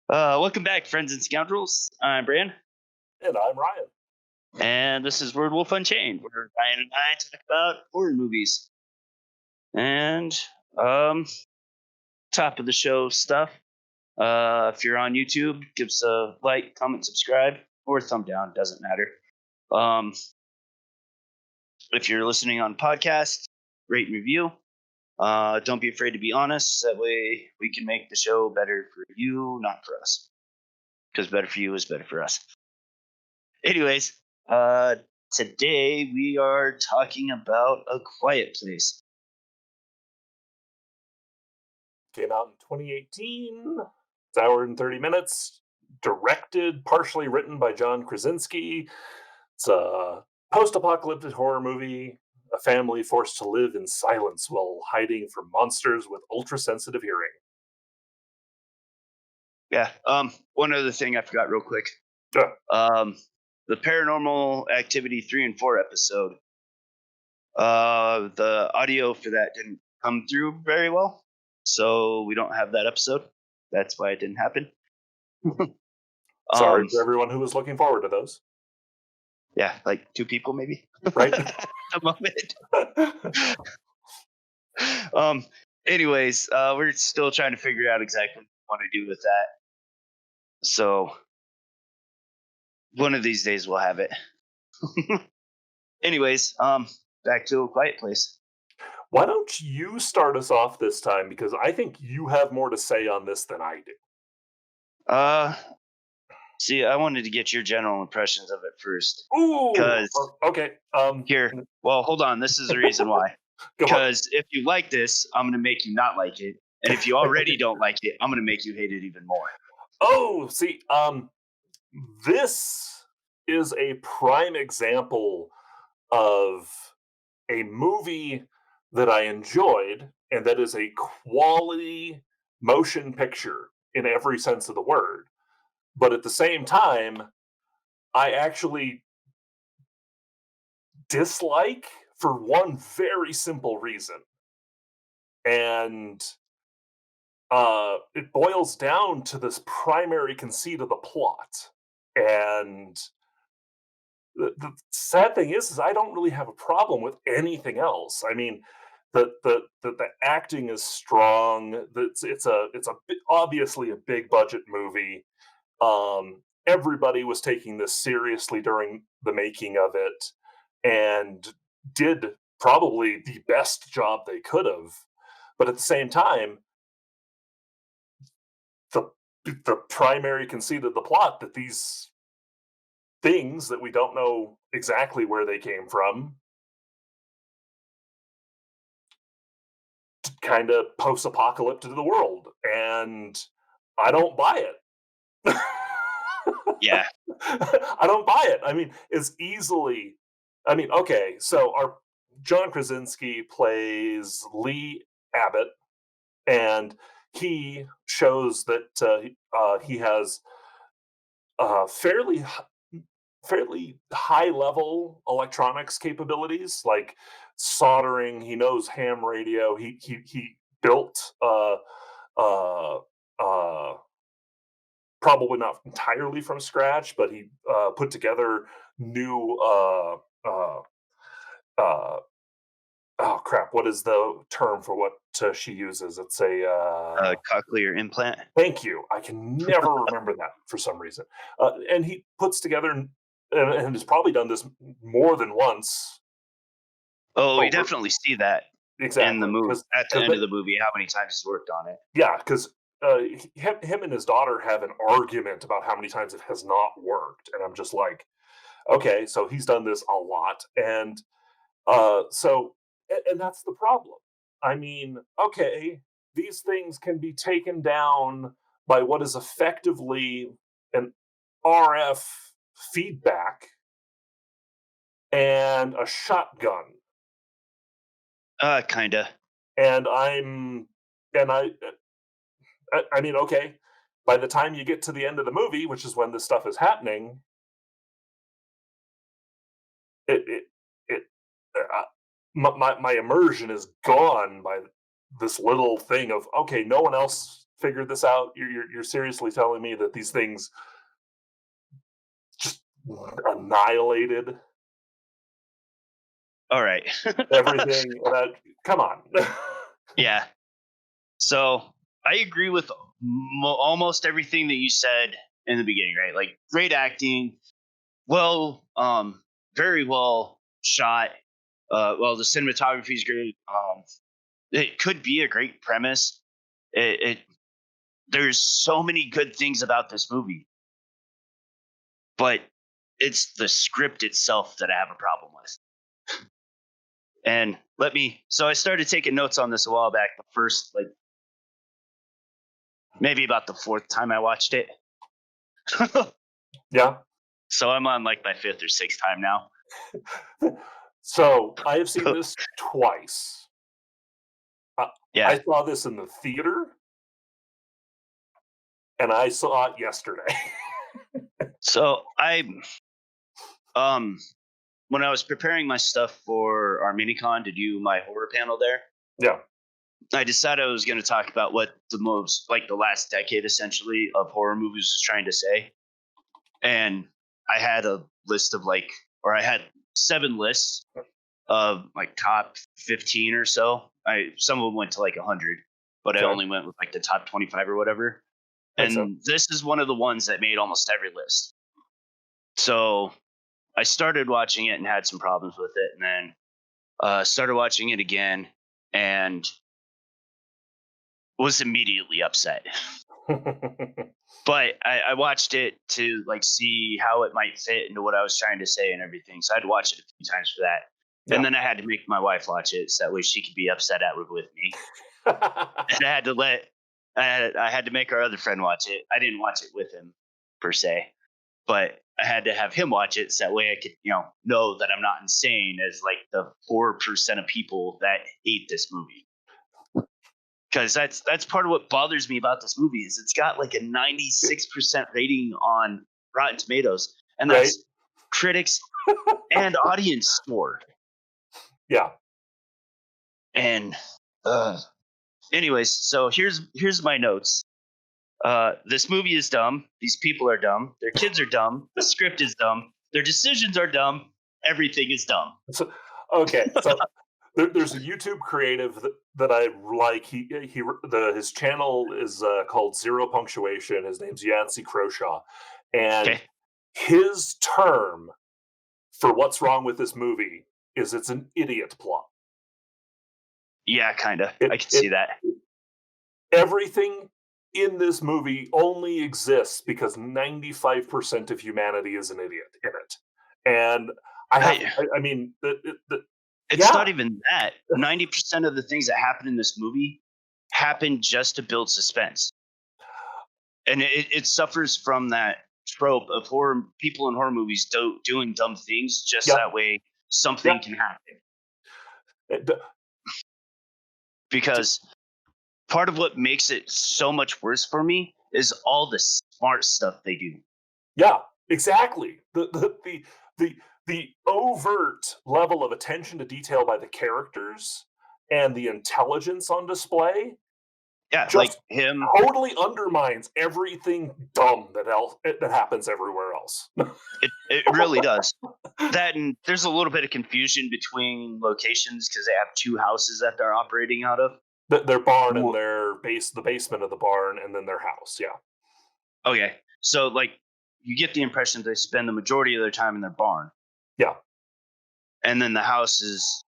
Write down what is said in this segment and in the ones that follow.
Welcome back, friends and scoundrels. I'm Bran, And I'm Ryan. and this is Word Wolf Unchained, where Ryan and I talk about horror movies and um, top of the show stuff. If you're on YouTube, give us a like, comment, subscribe, or thumb down. Doesn't matter. Um, if you're listening on podcast, rate and review. Don't be afraid to be honest. That way, we can make the show better for you, not for us. Because better for you is better for us. Anyways, today we are talking about A Quiet Place. Came out in 2018. It's an hour and 30 minutes. Directed, partially written by John Krasinski. It's a post-apocalyptic horror movie. A family forced to live in silence while hiding from monsters with ultra-sensitive hearing. Yeah. One other thing I forgot real quick. Yeah. The Paranormal Activity 3 and 4 episode. The audio for that didn't come through very well, so we don't have that episode. That's why it didn't happen. Sorry for everyone who was looking forward to those. Yeah, like 2 people maybe. Right. At the moment. Anyways, we're still trying to figure out exactly what we want to do with that. So one of these days we'll have it. Anyways, back to A Quiet Place. Why don't you start us off this time? Because I think you have more to say on this than I do. See, I wanted to get your general impressions of it first. Ooh, Because okay. here, well, hold on. This is the reason why. Go on. Because if you like this, I'm going to make you not like it. And if you already don't like it, I'm going to make you hate it even more. Oh, see, this is a prime example of a movie that I enjoyed, and that is a quality motion picture in every sense of the word. But at the same time, I actually dislike for one very simple reason. And it boils down to this primary conceit of the plot. And the sad thing is I don't really have a problem with anything else. I mean, the acting is strong. Obviously a big budget movie. Everybody was taking this seriously during the making of it, and did probably the best job they could have. But at the same time, the primary conceit of the plot, that these things that we don't know exactly where they came from kind of post-apocalyptic to the world, and I don't buy it. Yeah. I don't buy it. I mean, it's easily. I mean, okay, so our John Krasinski plays Lee Abbott, and he shows that he has fairly high level electronics capabilities, like soldering. He knows ham radio. He built uh, uh, probably not entirely from scratch, but he put together new. Uh, uh, oh crap! What is the term for what she uses? It's a. Cochlear implant. Thank you. I can never remember that for some reason. And he puts together and has probably done this more than once. Oh, we Over definitely see that in the exactly movie. because At the end of the movie, how many times he's worked on it. yeah, because him and his daughter have an argument about how many times it has not worked, and I'm just like, okay, so he's done this a lot, and and that's the problem. I mean, okay, these things can be taken down by what is effectively an RF feedback and a shotgun. Kinda. And I mean, okay, by the time you get to the end of the movie, which is when this stuff is happening, it my immersion is gone by this little thing of, okay, no one else figured this out? You're seriously telling me that these things just annihilated All right. everything? Come on. Yeah. So I agree with almost everything that you said in the beginning, right? Like great acting, well, very well shot. Well, the cinematography is great. It could be a great premise. It there's so many good things about this movie, but it's the script itself that I have a problem with. And so I started taking notes on this a while back. The first, like, maybe about the fourth time I watched it. Yeah. So I'm on like my fifth or sixth time now. So I have seen this twice. Yeah. I saw this in the theater, and I saw it yesterday. So um when I was preparing my stuff for our minicon to do my horror panel there, Yeah. I decided I was going to talk about what the last decade essentially of horror movies was trying to say. And I had a list of I had 7 lists of like top 15 or so. Some of them went to like 100, but I Okay. only went with like the top 25 or whatever. Makes sense. And this is one of the ones that made almost every list. So I started watching it and had some problems with it, and then started watching it again and was immediately upset. But I watched it to like see how it might fit into what I was trying to say and everything. So I'd watch it a few times for that. And Yeah. then I had to make my wife watch it so that way she could be upset at it with me. And I had to make our other friend watch it. I didn't watch it with him per se, but I had to have him watch it so that way I could, know that I'm not insane as like the 4% of people that hate this movie. Because that's part of what bothers me about this movie is it's got like a 96% rating on Rotten Tomatoes, and Right? that's critics and audience score. Yeah. And anyways, so here's my notes. This movie is dumb. These people are dumb. Their kids are dumb. The script is dumb. Their decisions are dumb. Everything is dumb. So, okay. So there's a YouTube creative that I like. His channel is called Zero Punctuation. His name's Yancey Croshaw, and Okay. his term for what's wrong with this movie is it's an idiot plot. Yeah, kind of. It, I can it, see that. everything in this movie only exists because 95% of humanity is an idiot in it, and I mean, It's yeah, not even that. 90% of the things that happen in this movie happen just to build suspense. And it suffers from that trope of people in horror movies doing dumb things just yeah, that way something yeah. can happen. It- Because part of what makes it so much worse for me is all the smart stuff they do. Yeah, exactly. The overt level of attention to detail by the characters and the intelligence on display Yeah, like just him. totally undermines everything dumb that happens everywhere else. It really does. That and there's a little bit of confusion between locations because they have 2 houses that they're operating out of. Their barn and Wha- the basement of the barn, and then their house. Yeah, Okay, so like you get the impression they spend the majority of their time in their barn, yeah, and then the house is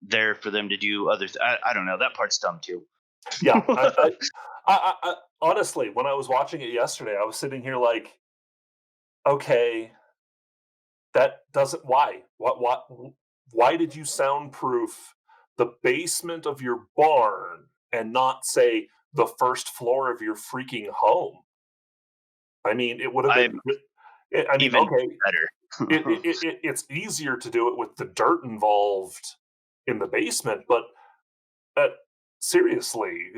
there for them to do I don't know. That part's dumb too. yeah. Honestly, when I was watching it yesterday, I was sitting here like, okay, that doesn't why did you soundproof the basement of your barn and not say the first floor of your freaking home? I mean, it would have been I'm I mean, even okay, better. it's easier to do it with the dirt involved in the basement, but uh, seriously,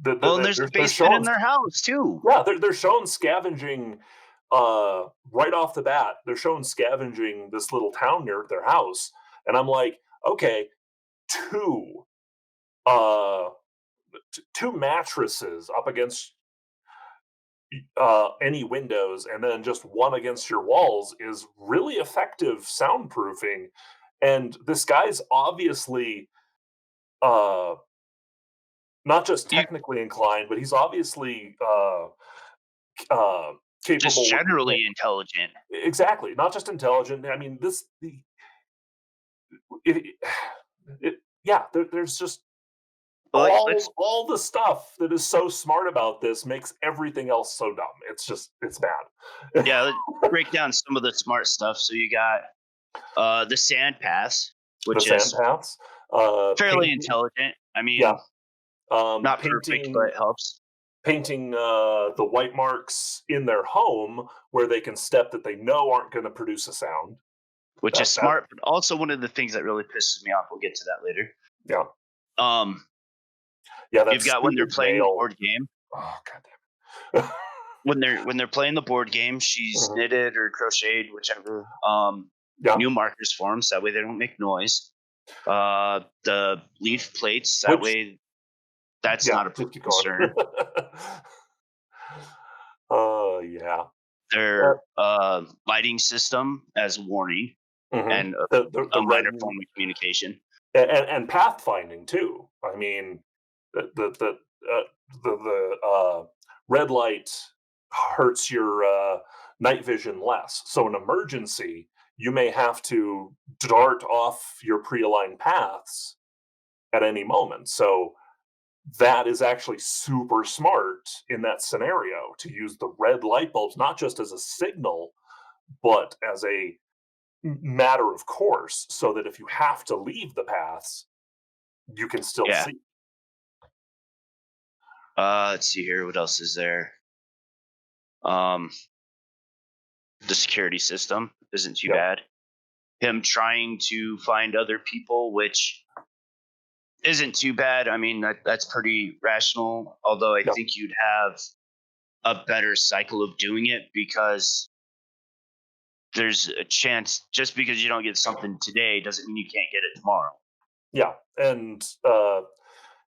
Well, and there's a they're basement in showing their house too. yeah, they're showing scavenging right off the bat. They're showing scavenging this little town near their house, and I'm like, okay, two uh two mattresses up against any windows and then just one against your walls is really effective soundproofing. And this guy's obviously uh, not just You technically inclined, but he's obviously uh, just capable with generally intelligent. exactly, not just intelligent. I mean, it, yeah, there's just Let's all the stuff that is so smart about this makes everything else so dumb. It's bad. yeah, let's break down some of the smart stuff. So you got the sand pass, The which sand is paths, fairly painting, intelligent. I yeah, mean, not perfect, but painting it helps. the white marks in their home where they can step that they know aren't going to produce a sound. Which is That smart, but also one of the things that really pisses me off. We'll get to that later. yeah, Um, yeah, that you've got when they're stupid playing the nail. board game. Oh god damn it. When they're playing the board game, she's Mhm. knitted or crocheted, whichever. Yeah, New markers for them, so that way they don't make noise. The leaf plates, that which way that's yeah, not a just keep going. concern. Oh yeah. Uh, Their lighting system as warning mhm. and The a red minor form of communication. and pathfinding too. I mean, uh, the red light hurts your night vision less. So in emergency, you may have to dart off your pre-aligned paths at any moment. So that is actually super smart in that scenario to use the red light bulbs not just as a signal, but as a matter of course, so that if you have to leave the paths, you can still Yeah. see. Let's see here. What else is there? Um, the security system isn't too Yeah, bad. Him trying to find other people, which isn't too bad. I mean, that's pretty rational. Although I yeah, think you'd have a better cycle of doing it because there's a chance just because you don't get something today doesn't mean you can't get it tomorrow. yeah. And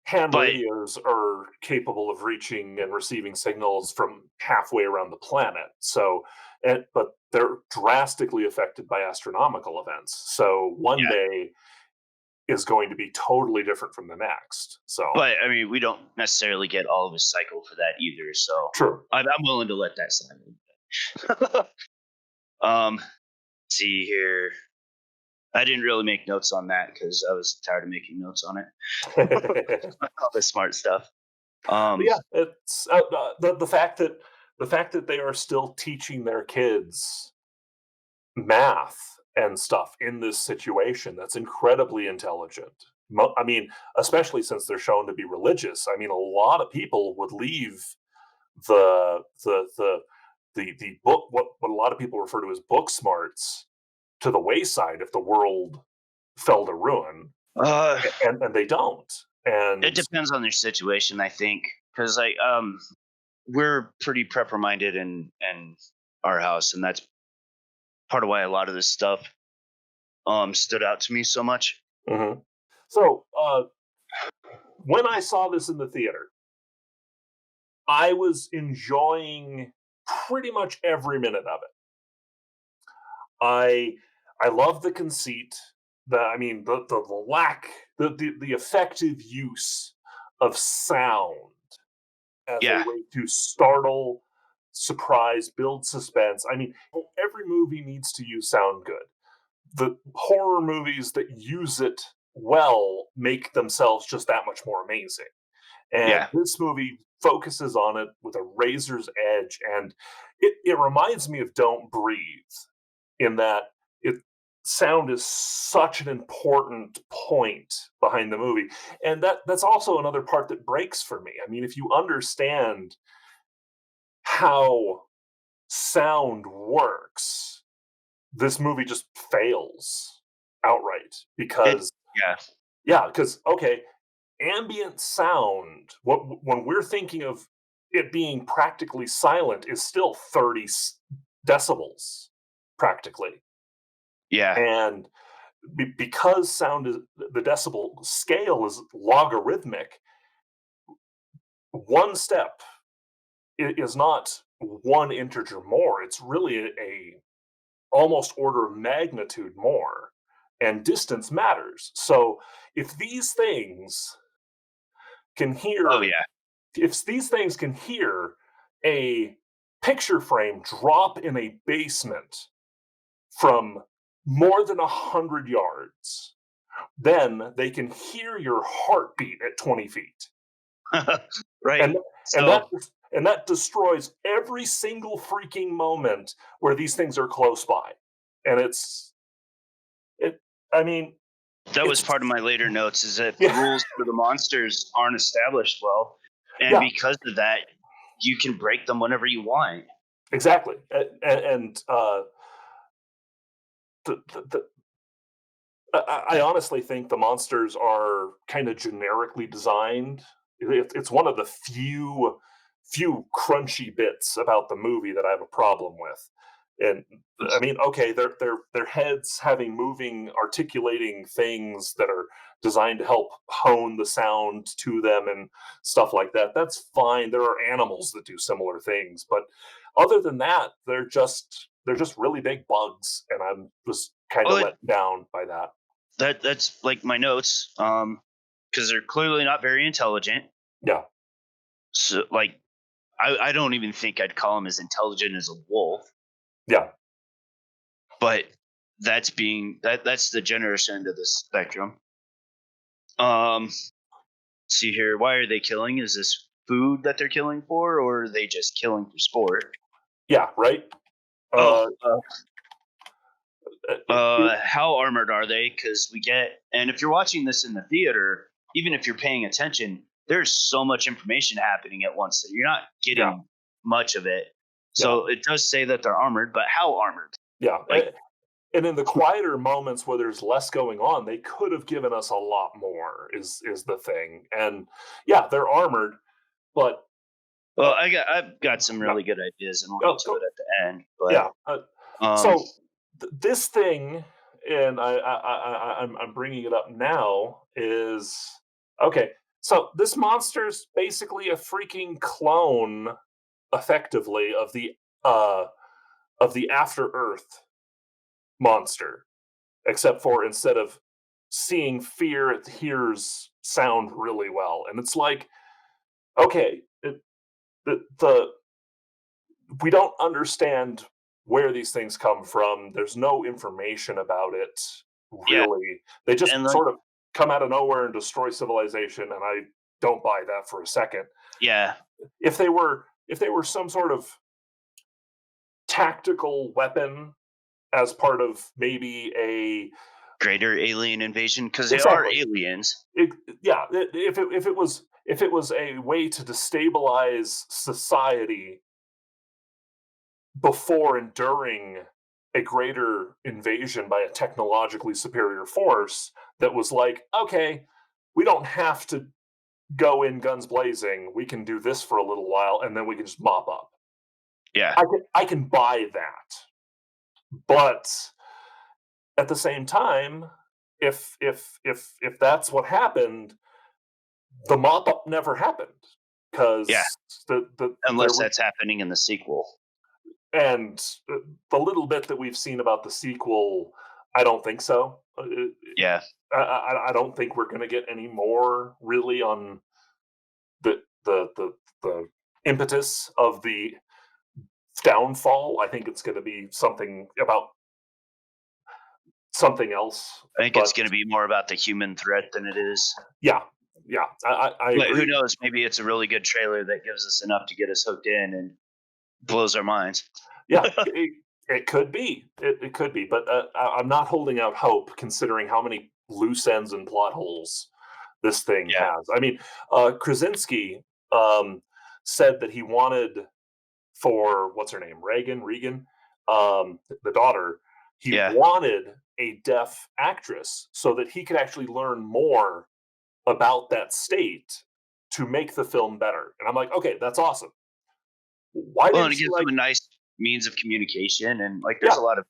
ham But radios are capable of reaching and receiving signals from halfway around the planet. So, but they're drastically affected by astronomical events. So one yeah, day is going to be totally different from the next. So but I mean, we don't necessarily get all of a cycle for that either. So true. I'm willing to let that slide. Let's see here. I didn't really make notes on that because I was tired of making notes on it. All the smart stuff. Um, Yeah, it's the fact that they are still teaching their kids math and stuff in this situation, that's incredibly intelligent. I mean, especially since they're shown to be religious. I mean, a lot of people would leave the the the the book what a lot of people refer to as book smarts to the wayside if the world fell to ruin, uh, and they don't. it And depends on their situation, I think, because we're pretty prepper minded in our house, and that's part of why a lot of this stuff stood out to me so much. mhm. So when I saw this in the theater, I was enjoying pretty much every minute of it. I I love the conceit. I mean the lack the effective use of sound as a Yeah, way to startle, surprise, build suspense. I mean, every movie needs to use sound good. The horror movies that use it well make themselves just that much more amazing. And yeah. this movie focuses on it with a razor's edge. And it reminds me of Don't Breathe in that it sound is such an important point behind the movie. And that's also another part that breaks for me. I mean, if you understand how sound works, this movie just fails outright It because yeah. yeah, because okay, ambient sound, what when we're thinking of it being practically silent is still 30 decibels practically. Yeah. And because sound is the decibel scale is logarithmic, one step is not one integer more. It's really a almost order of magnitude more, and distance matters. So if these things can Oh hear, yeah. if these things can hear a picture frame drop in a basement from more than 100 yards, then they can hear your heartbeat at 20 feet. Right. And and that So and that destroys every single freaking moment where these things are close by. And it I mean, that was it's part of my later notes is that the yeah, rules for the monsters aren't established well. And yeah, because of that, you can break them whenever you want. exactly. And the I honestly think the monsters are kind of generically designed. It's one of the few crunchy bits about the movie that I have a problem with. And I mean, okay, their heads having moving, articulating things that are designed to help hone the sound to them and stuff like that. That's fine. There are animals that do similar things, but other than that, they're just really big bugs, and I'm just kind of Well, let down by that. that's like my notes. Because they're clearly not very intelligent. Yeah, So like I don't even think I'd call him as intelligent as a wolf, yeah. but that's the generous end of the spectrum. Let's see here. Why are they killing? Is this food that they're killing for, or are they just killing for sport? Yeah, right? Oh, Uh, how armored are they? Because and if you're watching this in the theater, even if you're paying attention, there's so much information happening at once that you're not yeah, getting much of it. yeah, So it does say that they're armored, but how armored? yeah. Like, And in the quieter moments where there's less going on, they could have given us a lot more, is the thing. And yeah, they're armored, but well, uh, I've got some yeah, really good ideas, and we'll get oh, to go, it at the end. yeah. But So this thing, and I'm bringing it up now, is okay. So this monster's basically a freaking clone, effectively, uh of the After Earth monster, except for instead of seeing fear, it hears sound really well. And it's like, okay, the we don't understand where these things come from. There's no information about it, yeah, really. They just and like sort of come out of nowhere and destroy civilization, and I don't buy that for a second. yeah, If they were some sort of tactical weapon as part of maybe a greater alien invasion because they are exactly. aliens. It, yeah, if it was a way to destabilize society before and during a greater invasion by a technologically superior force that was like, okay, we don't have to go in guns blazing. We can do this for a little while and then we can just mop up. Yeah, I can buy that. But at the same time, if that's what happened, the mop up never happened yeah, because there unless was that's happening in the sequel. and the little bit that we've seen about the sequel, I don't think so. Yeah, I don't think we're going to get any more really on the impetus of the downfall. I think it's going to be something about something else. I think But it's going to be more about the human threat than it is. yeah, yeah, I But who agree. knows? Maybe it's a really good trailer that gives us enough to get us hooked in and blows our minds. Yeah, it could be. It could be, but I'm not holding out hope considering how many loose ends and plot holes this thing Yeah, has. I mean, Krasinski um, said that he wanted for what's her name, Regan, the daughter. He yeah. wanted a deaf actress so that he could actually learn more about that state to make the film better. And I'm like, okay, that's awesome. Why Well, and didn't it you gives them like? a nice means of communication, and like, there's Yeah, a lot of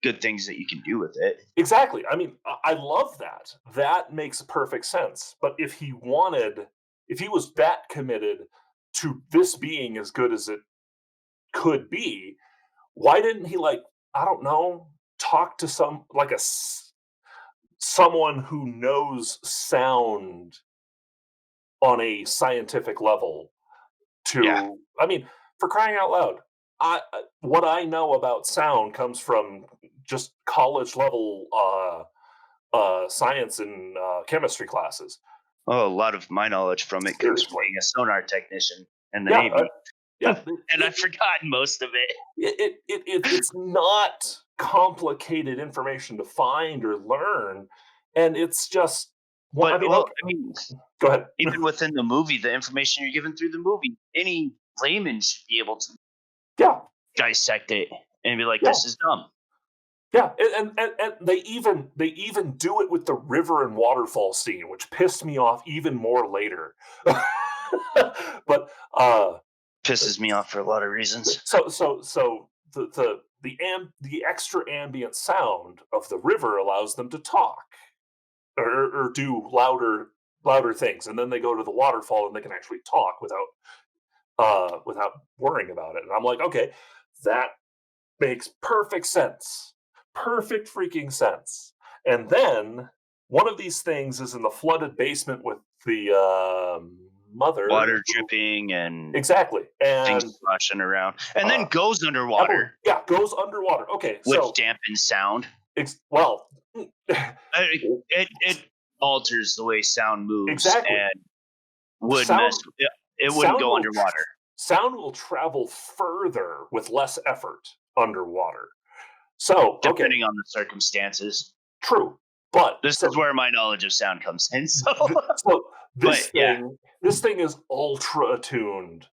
good things that you can do with it. exactly. I mean, I love that. That makes perfect sense. But if he wanted if he was that committed to this being as good as it could be, why didn't he, like, I don't know, talk to someone who knows sound on a scientific level Yeah. to, I mean, for crying out loud, what I know about sound comes from just college level science and chemistry classes. Oh, a lot of my knowledge from it comes from Seriously, being a sonar technician in the yeah, Navy, yeah. and I've forgotten most of it. It's not complicated information to find or learn, and it's just. Well, I But mean, well, okay, I mean, go ahead. even within the movie, the information you're given through the movie, any layman should be able to Yeah, dissect it and be like, yeah. "This is dumb." Yeah, and they even do it with the river and waterfall scene, which pissed me off even more later. But Pisses me off for a lot of reasons. so the extra ambient sound of the river allows them to talk or do louder things, and then they go to the waterfall and they can actually talk without worrying about it. And I'm like, okay, that makes perfect sense. Perfect freaking sense. And then one of these things is in the flooded basement with the mother. Water dripping and Exactly. things And sloshing around, and then uh, goes Emily, underwater, yeah, goes underwater. Okay, which so dampens sound. well, It alters the way sound moves exactly. and would mess. Sound It wouldn't sound go will underwater, sound will travel further with less effort underwater. So, okay, depending on the circumstances. true. But This is where my knowledge of sound comes in. So, so but yeah, this thing is ultra attuned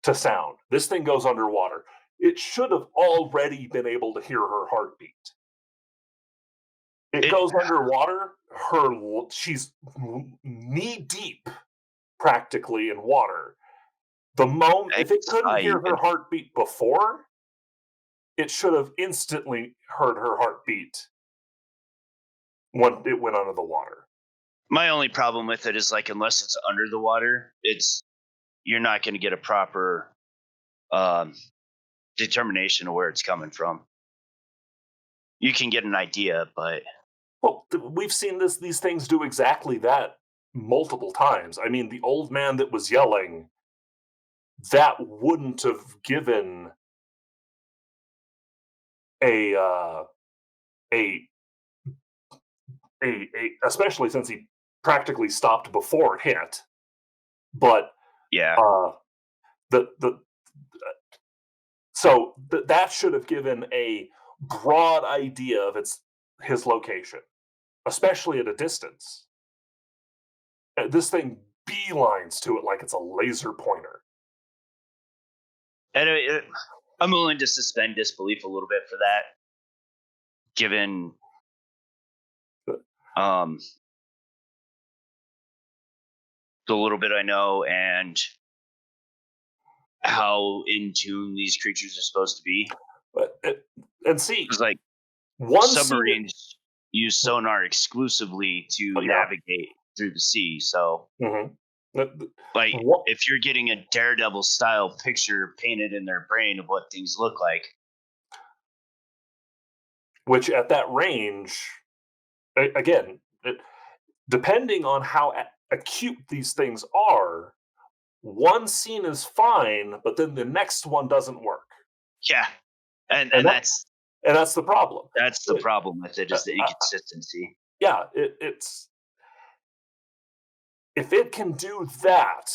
to sound. This thing goes underwater. It should have already been able to hear her heartbeat. It it goes underwater. She's knee deep, practically in water. The moment I if it guess couldn't I hear her even heartbeat before, it should have instantly heard her heartbeat when it went under the water. my only problem with it is like unless it's under the water, it's you're not going to get a proper um, determination of where it's coming from. You can get an idea, but Well, we've seen these things do exactly that multiple times. I mean, the old man that was yelling, that wouldn't have given a a especially since he practically stopped before it hit. But yeah, uh, the that should have given a broad idea of his location, especially at a distance. This thing beelines to it like it's a laser pointer. and I'm willing to suspend disbelief a little bit for that, given um, the little bit I know and how in tune these creatures are supposed to be. But and see, Because like one scene. submarines use sonar exclusively to Yeah. navigate through the sea. So Mhm. like What, if you're getting a Daredevil style picture painted in their brain of what things look like, which at that range, again, depending on how acute these things are, one scene is fine, but then the next one doesn't work, yeah. And and and that that's the problem. that's the It- problem with it uh, is the uh, inconsistency. yeah, it's if it can do that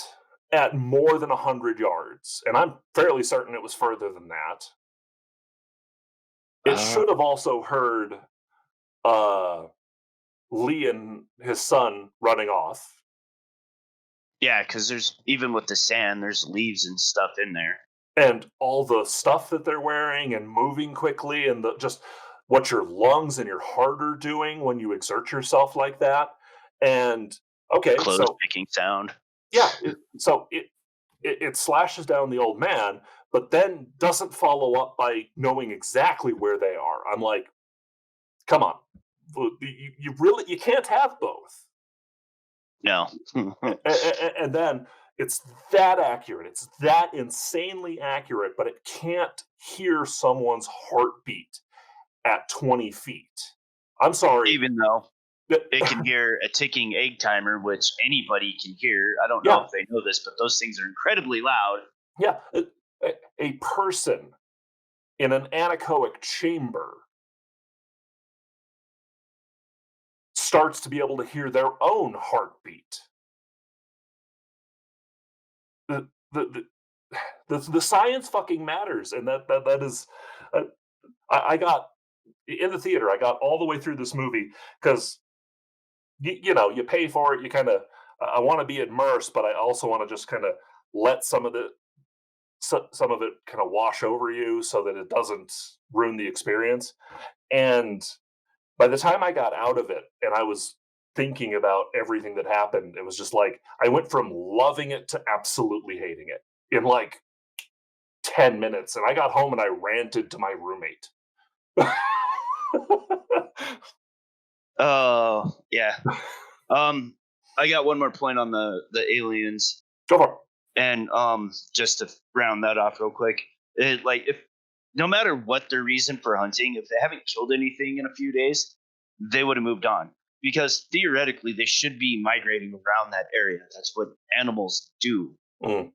at more than 100 yards, and I'm fairly certain it was further than that. It Uh, should have also heard uh, Lee and his son running off, yeah, because there's even with the sand, there's leaves and stuff in there. and all the stuff that they're wearing and moving quickly, and just what your lungs and your heart are doing when you exert yourself like that. And okay, Clothes so making sound. yeah, it slashes down the old man, but then doesn't follow up by knowing exactly where they are. I'm like, come on, you really, you can't have both. No. And then it's that accurate. It's that insanely accurate, but it can't hear someone's heartbeat at 20 feet. I'm sorry. Even though Th- it can hear a ticking egg timer, which anybody can hear. I don't know yeah, if they know this, but those things are incredibly loud. yeah. A person in an anechoic chamber starts to be able to hear their own heartbeat. The, the, the science fucking matters, and that is. Uh, I got in the theater. I got all the way through this movie because you know you pay for it. You kind of I want to be immersed, but I also want to just kind of let some of it kind of wash over you so that it doesn't ruin the experience. And by the time I got out of it and I was thinking about everything that happened, it was just like I went from loving it to absolutely hating it in like 10 minutes. And I got home and I ranted to my roommate. Oh, yeah. Um, I got one more point on the aliens, Go for it. and just to round that off real quick, like if no matter what their reason for hunting, if they haven't killed anything in a few days, they would have moved on because theoretically they should be migrating around that area. That's what animals do. Mm,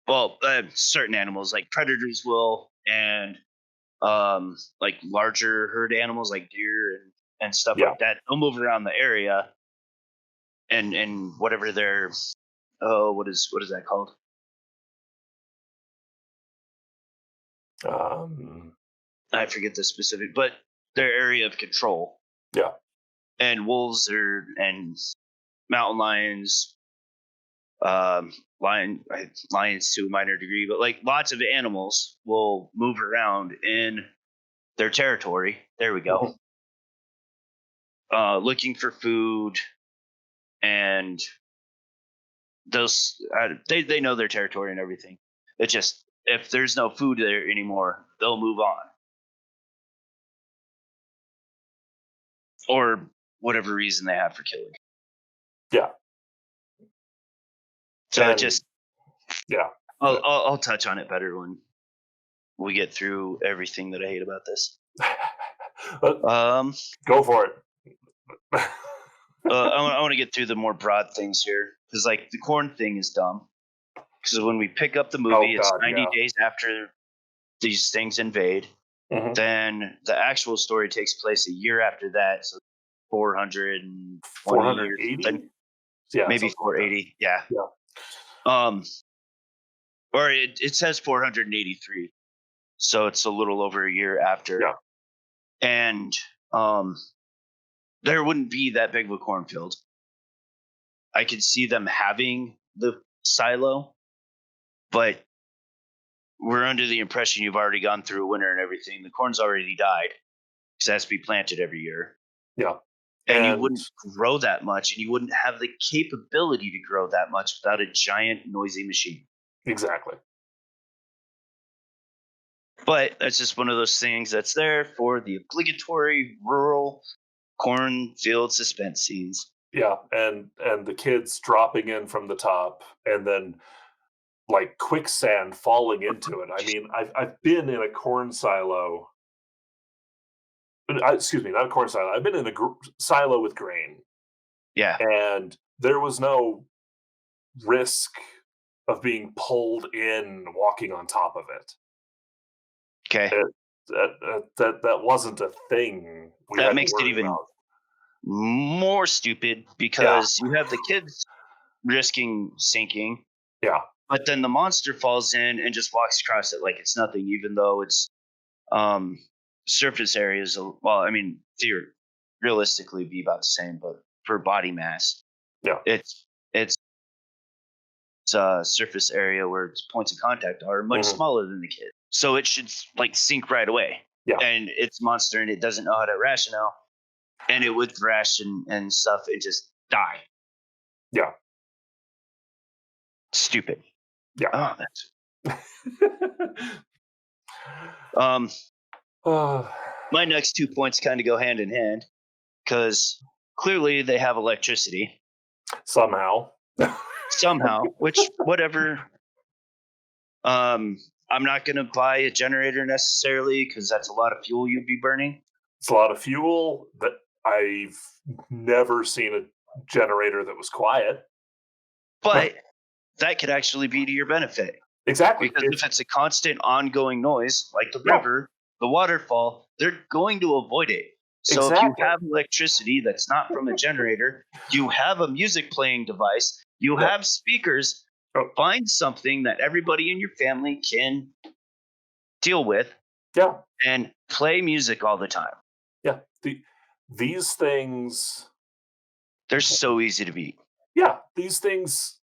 Well, certain animals like predators will, and like larger herd animals like deer and stuff yeah. like that. They'll move around the area and whatever their what is that called? Um, I forget the specific, but their area of control. yeah. And wolves are and mountain lions, um, lions to a minor degree, but like lots of animals will move around in their territory. There we go. Mhm. Looking for food, and those they know their territory and everything. It just if there's no food there anymore, they'll move on or whatever reason they have for killing. Yeah. So it And just yeah. I'll touch on it better when we get through everything that I hate about this. Um, Go for it. I want to get through the more broad things here because like the corn thing is dumb. Because when we pick up the Oh movie, it's God, 90 yeah. days after these things invade. Mhm. Then the actual story takes place a year after that, so 420 or something, 480? Yeah, maybe something like that. 480. Yeah. Yeah. Um, or it says 483, so it's a little over a year after. Yeah. And um, there wouldn't be that big of a cornfield. I could see them having the silo, but we're under the impression you've already gone through winter and everything. The corn's already died because it has to be planted every year. Yeah. And you And wouldn't grow that much, and you wouldn't have the capability to grow that much without a giant, noisy machine. exactly. But that's just one of those things that's there for the obligatory rural cornfield suspense scenes. Yeah. And the kids dropping in from the top and then like quicksand falling into it. I mean, I've been in a corn silo. Excuse me, not a corn silo. I've been in a silo with grain, Yeah. and there was no risk of being pulled in walking on top of it. Okay. That wasn't a thing we That had to makes it worry even about. more stupid Yeah, because you have the kids risking sinking, yeah, but then the monster falls in and just walks across it like it's nothing, even though its um, surface area is, well, I mean, realistically be about the same, but for body mass, yeah. it's surface area where its points of contact are much Mhm. smaller than the kid. So it should like sink right away. Yeah. And it's monster and it doesn't know how to rationale. And it would thrash and stuff and just die. Yeah. Stupid. Yeah. Oh, that's um Uh, my next 2 points kind of go hand in hand because clearly they have electricity. somehow. somehow. Which whatever. I'm not going to buy a generator necessarily because that's a lot of fuel you'd be burning. It's a lot of fuel that I've never seen a generator that was quiet. But that could actually be to your benefit. Exactly. Because if it's a constant ongoing noise, like the Yeah. river, the waterfall, they're going to avoid it. So if you Exactly. have electricity that's not from a generator, you have a music playing device, you Yeah. have speakers, Oh. find something that everybody in your family can deal with Yeah. and play music all the time. Yeah. These things, They're so easy to beat. yeah, these things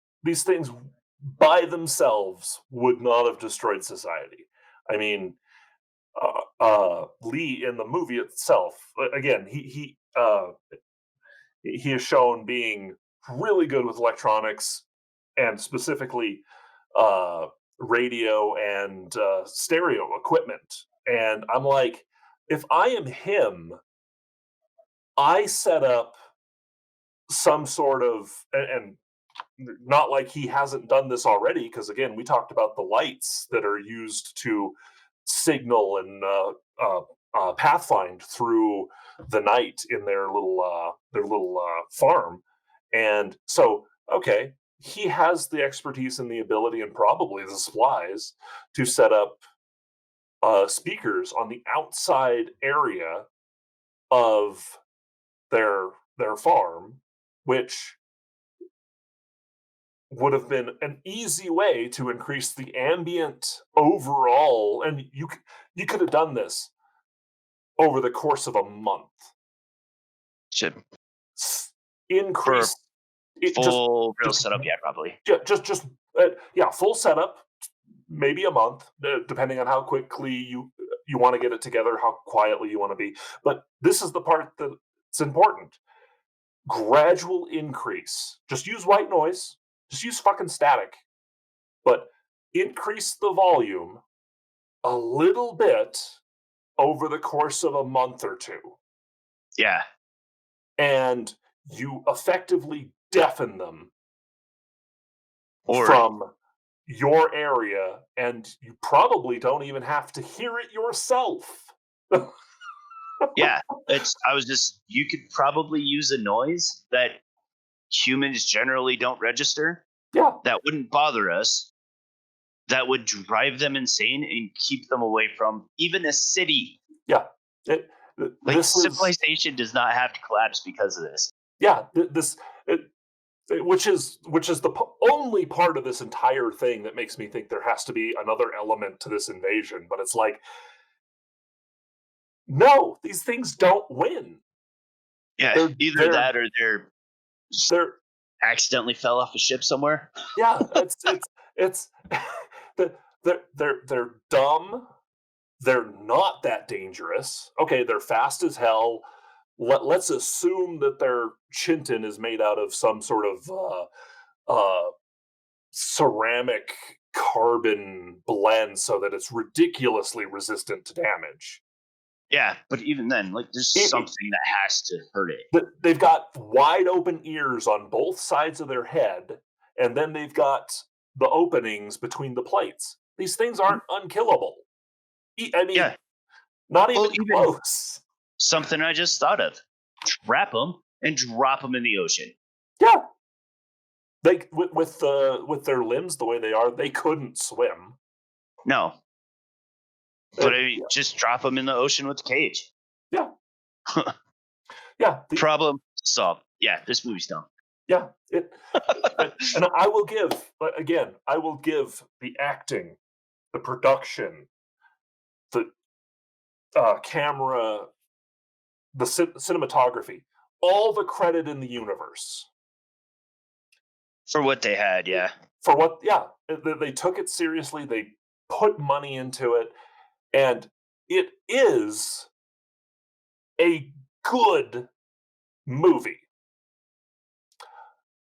by themselves would not have destroyed society. I mean, Lee in the movie itself, again, he is shown being really good with electronics and specifically uh, radio and stereo equipment. And I'm like, if I am him, I set up some sort of, and not like he hasn't done this already, because again, we talked about the lights that are used to signal and pathfind through the night in their little farm, and so okay, he has the expertise and the ability and probably the supplies to set up speakers on the outside area of their farm, which would have been an easy way to increase the ambient overall, and you could have done this over the course of a month. Should for Increase it full real just setup, yeah, probably. just yeah, full setup, maybe a month, depending on how quickly you want to get it together, how quietly you want to be. But this is the part that's important. Gradual increase. Just use white noise. Just use fucking static. But increase the volume a little bit over the course of a month or two. Yeah. And you effectively deafen them Or from your area, and you probably don't even have to hear it yourself. yeah, I was just you could probably use a noise that humans generally don't register Yeah, that wouldn't bother us, that would drive them insane and keep them away from even a city. yeah. It, Like this is civilization does not have to collapse because of this. yeah. This which is the only part of this entire thing that makes me think there has to be another element to this invasion. But it's like, no, these things don't win. Yeah, They're either they're that or they're they're accidentally fell off a ship somewhere. yeah. It's they're dumb. They're not that dangerous. Okay, they're fast as hell. Let's assume that their Chinton is made out of some sort of ceramic carbon blend so that it's ridiculously resistant to damage. Yeah, but even then, like there's something that has to hurt it. They've got wide open ears on both sides of their head, and then they've got the openings between the plates. These things aren't unkillable. I mean, Yeah. not even Well, even close. something I just thought of. Trap them and drop them in the ocean. Yeah, they with their limbs the way they are, they couldn't swim. No, but I mean, Yeah, just drop them in the ocean with the cage. yeah, yeah. Problem solved. Yeah, this movie's dumb. Yeah, and I will give again. I will give the acting, the production, the camera, the cinematography, all the credit in the universe For what they had, yeah. for what. Yeah, they took it seriously. They put money into it, and it is a good movie.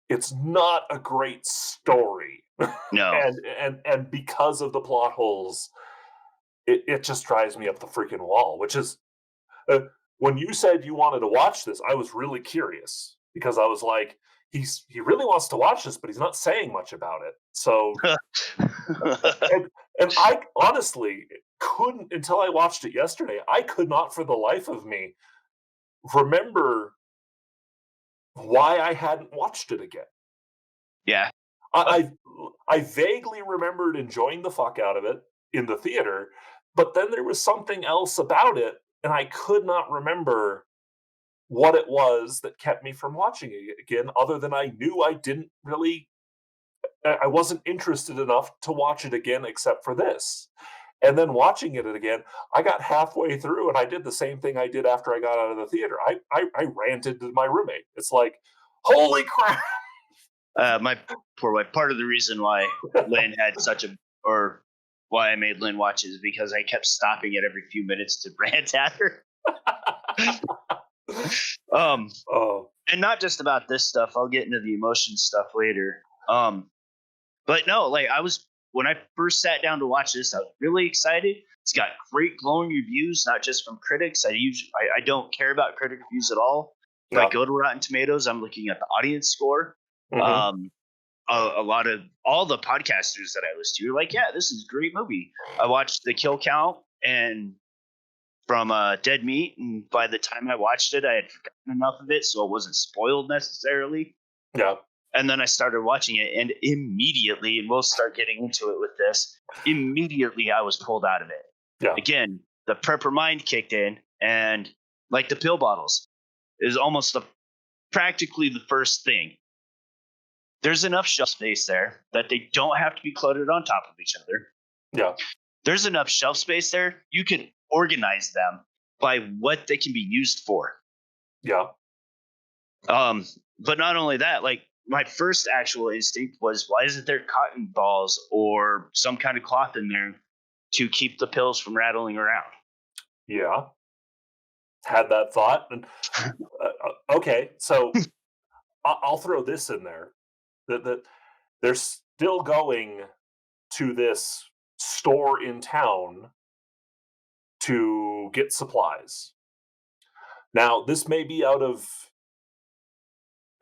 It's not a great story. No. And because of the plot holes, it just drives me up the freaking wall. Which is uh, when you said you wanted to watch this, I was really curious because I was like, he really wants to watch this, but he's not saying much about it. So and I honestly couldn't until I watched it yesterday. I could not for the life of me remember why I hadn't watched it again. Yeah. I I vaguely remembered enjoying the fuck out of it in the theater, but then there was something else about it, and I could not remember what it was that kept me from watching it again, other than I knew I didn't really I wasn't interested enough to watch it again except for this. And then watching it again, I got halfway through and I did the same thing I did after I got out of the theater. I ranted to my roommate. It's like, holy crap! My poor wife. Part of the reason why Lynn had such a, or why I made Lynn watch it is because I kept stopping it every few minutes to rant at her. Oh, And not just about this stuff. I'll get into the emotion stuff later. But no, like when I first sat down to watch this, I was really excited. It's got great glowing reviews, not just from critics. I don't care about critic reviews at all. If I yeah. go to Rotten Tomatoes, I'm looking at the audience score. Mhm. A lot of all the podcasters that I listen to are like, yeah, this is a great movie. I watched the kill count and from Dead Meat, and by the time I watched it, I had forgotten enough of it, so it wasn't spoiled necessarily. Yeah. And then I started watching it, and immediately, and we'll start getting into it with this, immediately I was pulled out of it. Yeah. Again, the prepper mind kicked in, and like the pill bottles is almost practically the first thing. There's enough shelf space there that they don't have to be cluttered on top of each other. Yeah. There's enough shelf space there. You can organize them by what they can be used for. Yeah. But not only that, like my first actual instinct was, why isn't there cotton balls or some kind of cloth in there to keep the pills from rattling around? Yeah. Had that thought. And okay, so I'll throw this in there. That they're still going to this store in town to get supplies. Now, this may be out of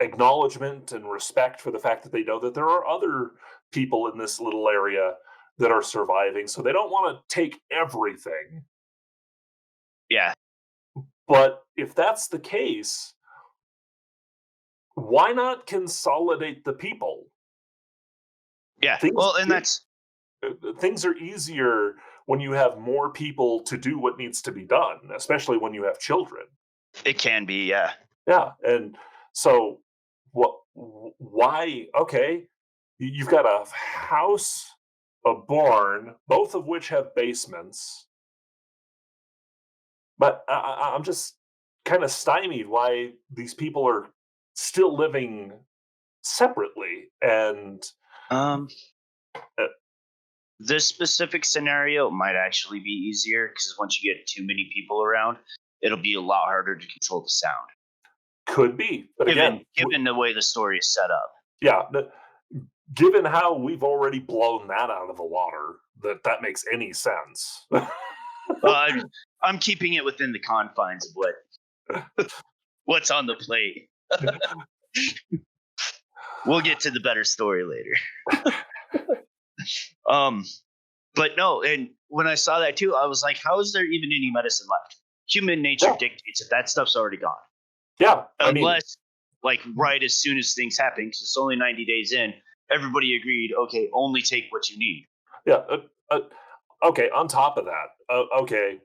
acknowledgement and respect for the fact that they know that there are other people in this little area that are surviving, so they don't want to take everything. Yeah. But if that's the case, why not consolidate the people? Yeah. Things Well, and that's things are easier when you have more people to do what needs to be done, especially when you have children. it can be, yeah. Yeah, and so what? Why? Okay, you've got a house, a barn, both of which have basements, but I'm just kind of stymied why these people are still living separately. And Um, uh, this specific scenario might actually be easier because once you get too many people around, it'll be a lot harder to control the sound. could be, but again, Given the way the story is set up. yeah, given how we've already blown that out of the water, that makes any sense. I'm keeping it within the confines of what's on the plate. We'll get to the better story later. But no, and when I saw that too, I was like, how is there even any medicine left? Human nature dictates that stuff's already gone. Yeah, Unless, like, right as soon as things happen, because it's only 90 days in, everybody agreed, okay, only take what you need. yeah. Okay, on top of that, okay,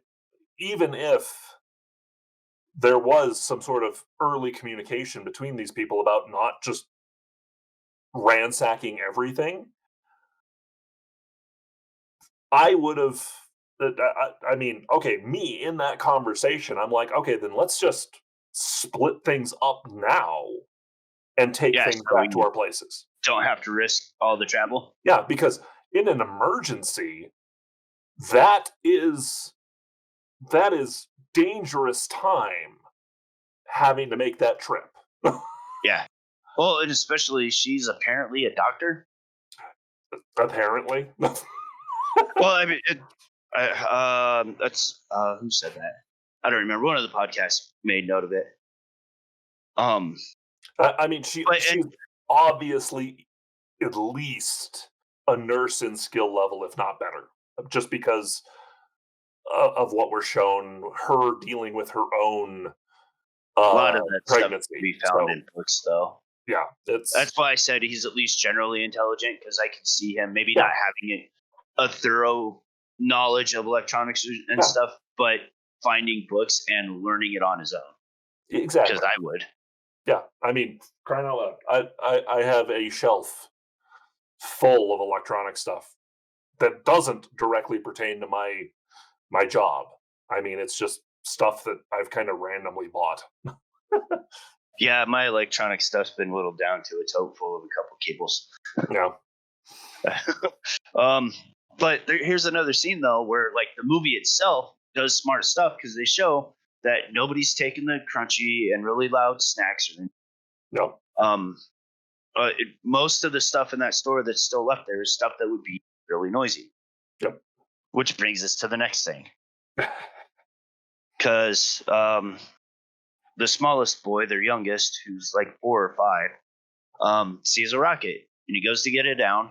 even if there was some sort of early communication between these people about not just ransacking everything, I would have. I mean, okay, me in that conversation, I'm like, okay, then let's just split things up now and take Yeah, things so back to we our places. don't have to risk all the travel. Yeah, because in an emergency, that is dangerous time having to make that trip. Yeah. Well, and especially she's apparently a doctor. Apparently. Well, I mean, that's who said that? I don't remember. One of the podcasts made note of it. I mean, But and she's obviously at least a nurse in skill level, if not better, just because of what we're shown, her dealing with her own a lot of that stuff can pregnancy. be found So in books, though. yeah, it's That's why I said he's at least generally intelligent because I can see him maybe yeah, not having a thorough knowledge of electronics and yeah, stuff, but finding books and learning it on his own because exactly. I would. Yeah, I mean, crying out loud, I have a shelf full of electronic stuff that doesn't directly pertain to my job. I mean, it's just stuff that I've kind of randomly bought. Yeah, my electronic stuff's been whittled down to a tote full of a couple cables. Yeah, um, but here's another scene though where like the movie itself does smart stuff because they show that nobody's taking the crunchy and really loud snacks. no, Um, most of the stuff in that store that's still left there is stuff that would be really noisy. yep, Which brings us to the next thing, because the smallest boy, their youngest, who's like 4 or 5, sees a rocket and he goes to get it down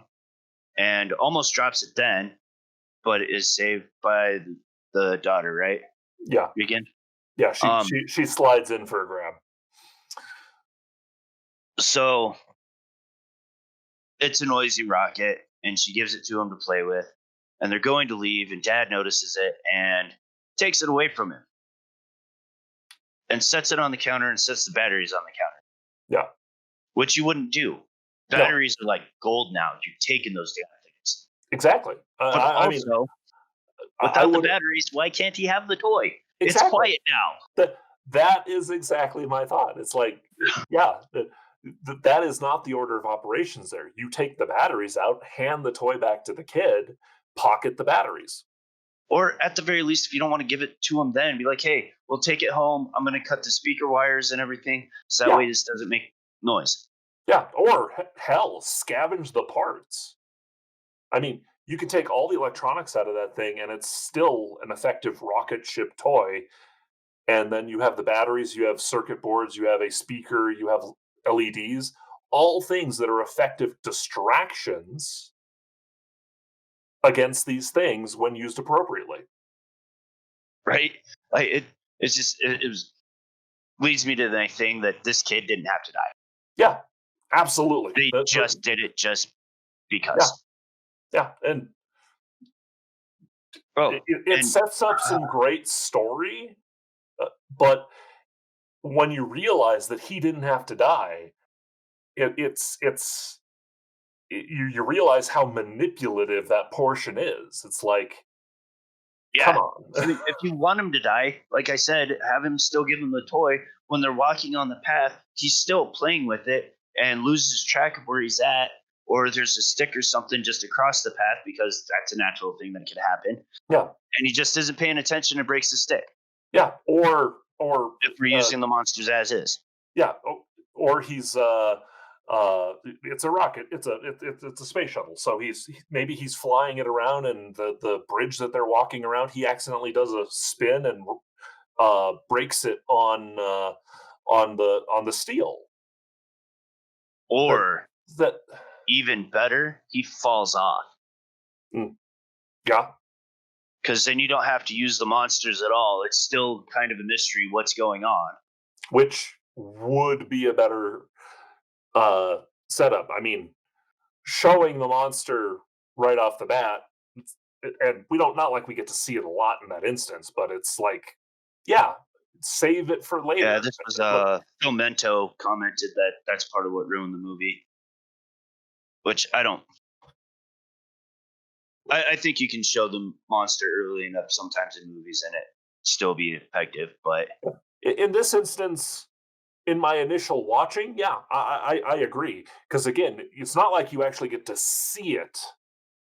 and almost drops it then, but is saved by the daughter, right? yeah, Begin. yeah. Um, She slides in for a grab. so it's a noisy rocket, and she gives it to him to play with, and they're going to leave, and Dad notices it and takes it away from him and sets it on the counter and sets the batteries on the counter, Yeah, which you wouldn't do. no, Batteries are like gold now. You've taken those damn things. exactly. But I mean, also, I without the would batteries, why can't he have the toy? It's exactly. quiet now. That is exactly my thought. It's like, yeah, that is not the order of operations there. You take the batteries out, hand the toy back to the kid, pocket the batteries. Or at the very least, if you don't want to give it to him, then be like, "Hey, we'll take it home. I'm going to cut the speaker wires and everything, so that Yeah, way this doesn't make noise." yeah. Or hell, scavenge the parts. I mean, you can take all the electronics out of that thing, and it's still an effective rocket ship toy. And then you have the batteries, you have circuit boards, you have a speaker, you have LEDs, all things that are effective distractions against these things when used appropriately. Right? Like it's just it was leads me to the thing that this kid didn't have to die. Yeah, absolutely. They just did it just Yeah, because. yeah, and Oh, it and sets up some great story, but when you realize that he didn't have to die, it's you realize how manipulative that portion is. It's like, come yeah, on. if you want him to die, like I said, have him still give him the toy when they're walking on the path. He's still playing with it and loses track of where he's at, or there's a stick or something just across the path because that's a natural thing that could happen. Yeah, And he just isn't paying attention and breaks the stick yeah, or if we're using the monsters as is. yeah, or he's it's a rocket, it's a space shuttle, so maybe he's flying it around, and the bridge that they're walking around, he accidentally does a spin and breaks it on the steel. That Or that even better, he falls off mm, yeah, because then you don't have to use the monsters at all. It's still kind of a mystery what's going on. which would be a better setup. I mean, showing the monster right off the bat, and we don't, not like we get to see it a lot in that instance, but it's like, yeah, save it for Yeah, later. this was Look, Phil Mento commented that that's part of what ruined the movie, which I don't. I think you can show the monster early enough sometimes in movies and it still be effective, but in this instance, in my initial watching, yeah, I agree, because again, it's not like you actually get to see it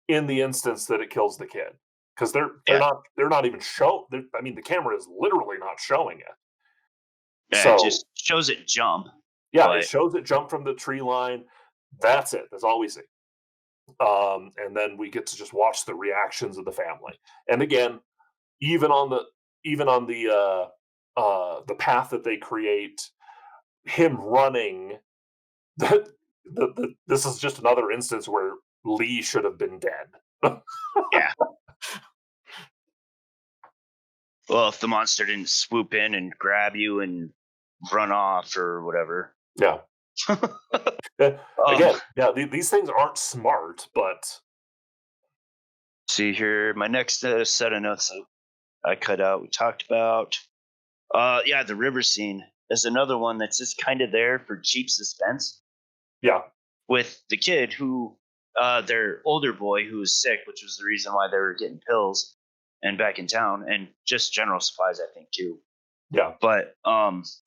in the instance that it kills the kid, because yeah, they're not even I mean, the camera is literally not showing it. yeah, it So just shows it jump, yeah, it but shows it jump from the tree line. That's it. That's all we see. And then we get to just watch the reactions of the family. And again, even on the even on the path that they create, him running. This is just another instance where Lee should have been dead. Yeah. Well, if the monster didn't swoop in and grab you and run off or whatever. Yeah. um, Again, yeah, these things aren't smart, but See here, my next set of notes I cut out. We talked about. Yeah, the river scene is another one that's just kind of there for cheap suspense yeah, with the kid who, their older boy who was sick, which was the reason why they were getting pills and back in town, and just general supplies, I think too. yeah. But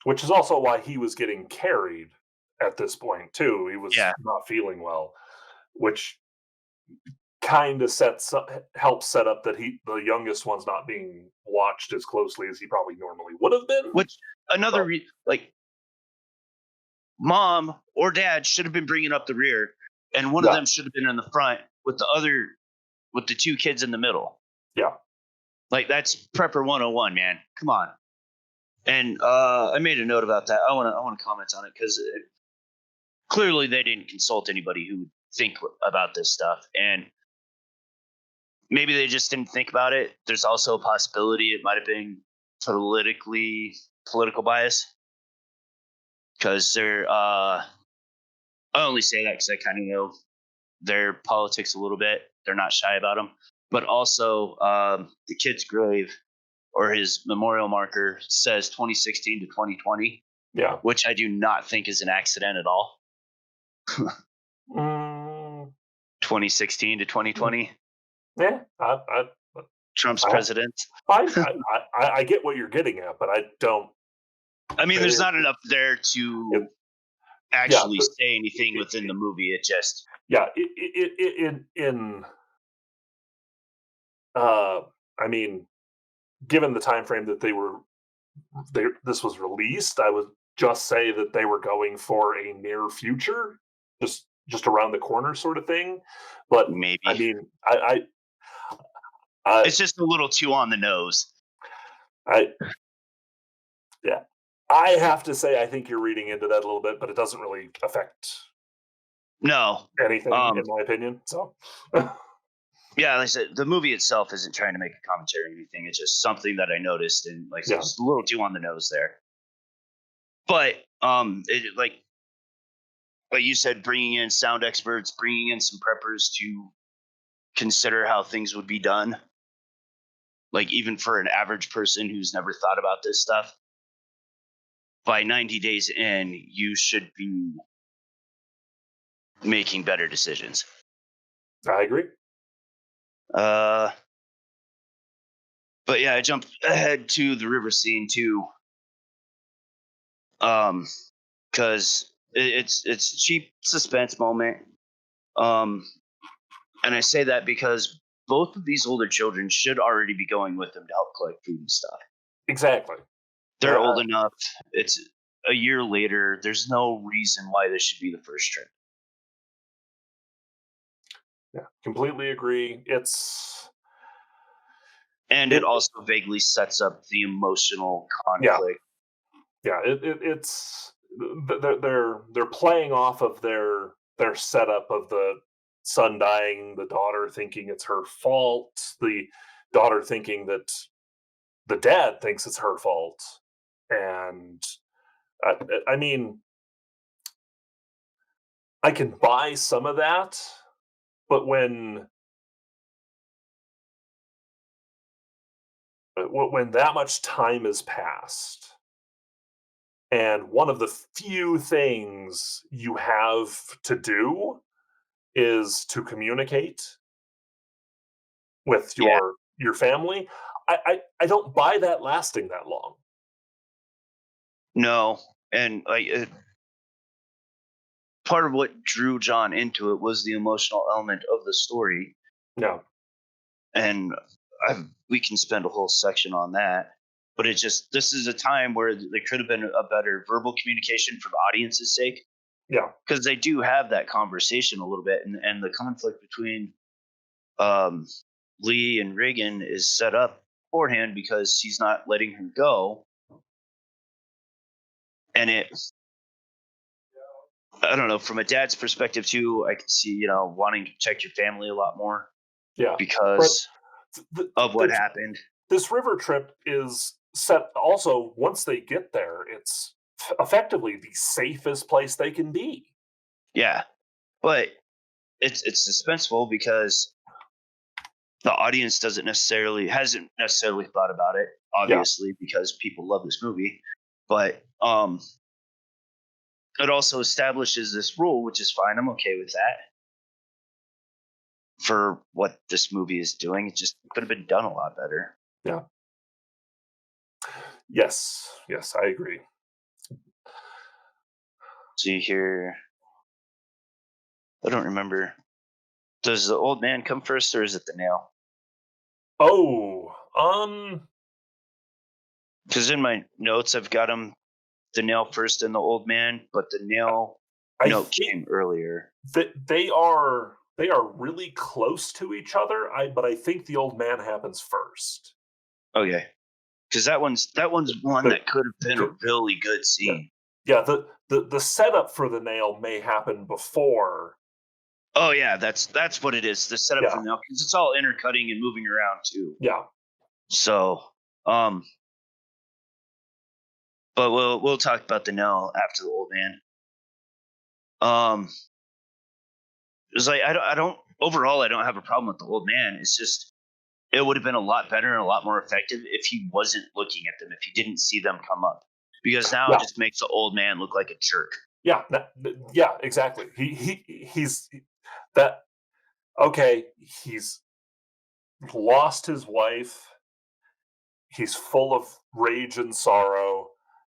Which is also why he was getting carried at this point too. He was yeah, not feeling well, which kind of helps set up that the youngest one's not being watched as closely as he probably normally would have been. which another So like mom or dad should have been bringing up the rear, and one of yeah, them should have been in the front with the two kids in the middle. yeah, Like that's prepper 101, man. Come on. And I made a note about that. I want to comment on it because clearly they didn't consult anybody who would think about this stuff, and maybe they just didn't think about it. There's also a possibility it might have been political bias because they're. I only say that because I kind of know their politics a little bit. They're not shy about them, but also the kid's grave or his memorial marker says 2016 to 2020, yeah. which I do not think is an accident at all. Mm, 2016 to 2020, yeah, Trump's I, president. I get what you're getting at, but I don't. I mean, there's It, not enough there it, to yeah, actually say anything it, within it, the movie. It just, yeah. In uh, I mean, given the time frame that this was released, I would just say that they were going for a near future, just around the corner sort of thing. But I maybe. mean, I, It's just a little too on the nose. I, yeah, I have to say I think you're reading into that a little bit, but it doesn't really affect No. anything Um, in my opinion. So, yeah, like I said, the movie itself isn't trying to make a commentary or anything. It's just something that I noticed, and like I said, yeah, just a little too on the nose there. But like you said, bringing in sound experts, bringing in some preppers to consider how things would be done. Like even for an average person who's never thought about this stuff, by 90 days in, you should be making better decisions. I agree. Uh, but yeah, I jumped ahead to the river scene too, because it's a cheap suspense moment. Um, and I say that because both of these older children should already be going with them to help collect food and stuff. Exactly. They're old enough. It's a year later. There's no reason why this should be the first trip. Yeah, completely agree. It's And it it. also vaguely sets up the emotional Yeah, conflict. yeah. It's they're playing off of their setup of the son dying, the daughter thinking it's her fault, the daughter thinking that the dad thinks it's her fault, and I, I mean, I can buy some of that, but when that much time has passed, and one of the few things you have to do is to communicate with Yeah, your family, I don't buy that lasting that long. no, and part of what drew John into it was the emotional element of the story, No. and we can spend a whole section on that. But it just this is a time where there could have been a better verbal communication for the audience's sake, Yeah. because they do have that conversation a little bit, and the conflict between um, Lee and Reagan is set up beforehand because he's not letting her go, and it I don't know, from a dad's perspective too, I can see, wanting to protect your family a lot more Yeah, but because of what there's happened. this river trip is set also once they get there, it's effectively the safest place they can be. Yeah. But it's suspenseful because the audience hasn't necessarily thought about it, Yeah, obviously, because people love this movie. But it also establishes this rule, which is fine. I'm okay with that for what this movie is doing. It just could have been done a lot better. yeah. Yes, I agree. So you hear, I don't remember. Does the old man come first or is it the nail? Oh, Because in my notes, I've got him the nail first and the old man, but the nail I note think came earlier. that they are really close to each other. But I think the old man happens first. Okay. Because that one's one But that could have been a really good yeah, scene. yeah. The setup for the nail may happen before. Oh yeah, that's what it is. The setup for Yeah, the nail because it's all intercutting and moving around too. yeah, So, um, but we'll talk about the nail after the old man. Um, it's like I don't overall I don't have a problem with the old man. It's just it would have been a lot better and a lot more effective if he wasn't looking at them, if he didn't see them come up, because now it yeah, just makes the old man look like a jerk. yeah. Yeah, exactly. He's that. Okay, he's lost his wife. He's full of rage and sorrow,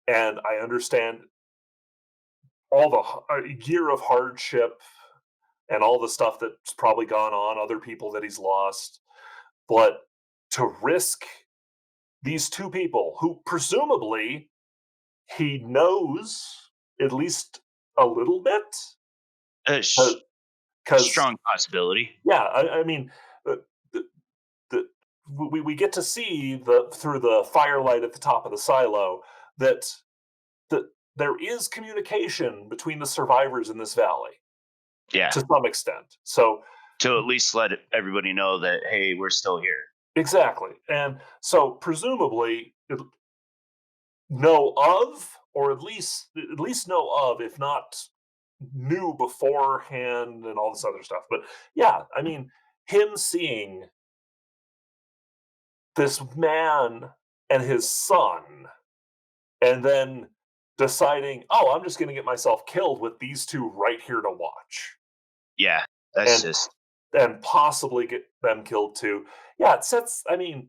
and I understand all the year of hardship and all the stuff that's probably gone on, other people that he's lost. But to risk these two people who presumably he knows at least a little bit, A because strong possibility. yeah, I mean, uh, the, we get to see the through the firelight at the top of the silo that that there is communication between the survivors in this valley Yeah, to some extent. So to at least let everybody know that hey, we're still here. exactly, and so presumably know of, or at least know of, if not knew beforehand and all this other stuff. But yeah, I mean, him seeing this man and his son, and then deciding, oh, I'm just going to get myself killed with these two right here to watch, Yeah, that's and just possibly get them killed too. Yeah, it sets. I mean,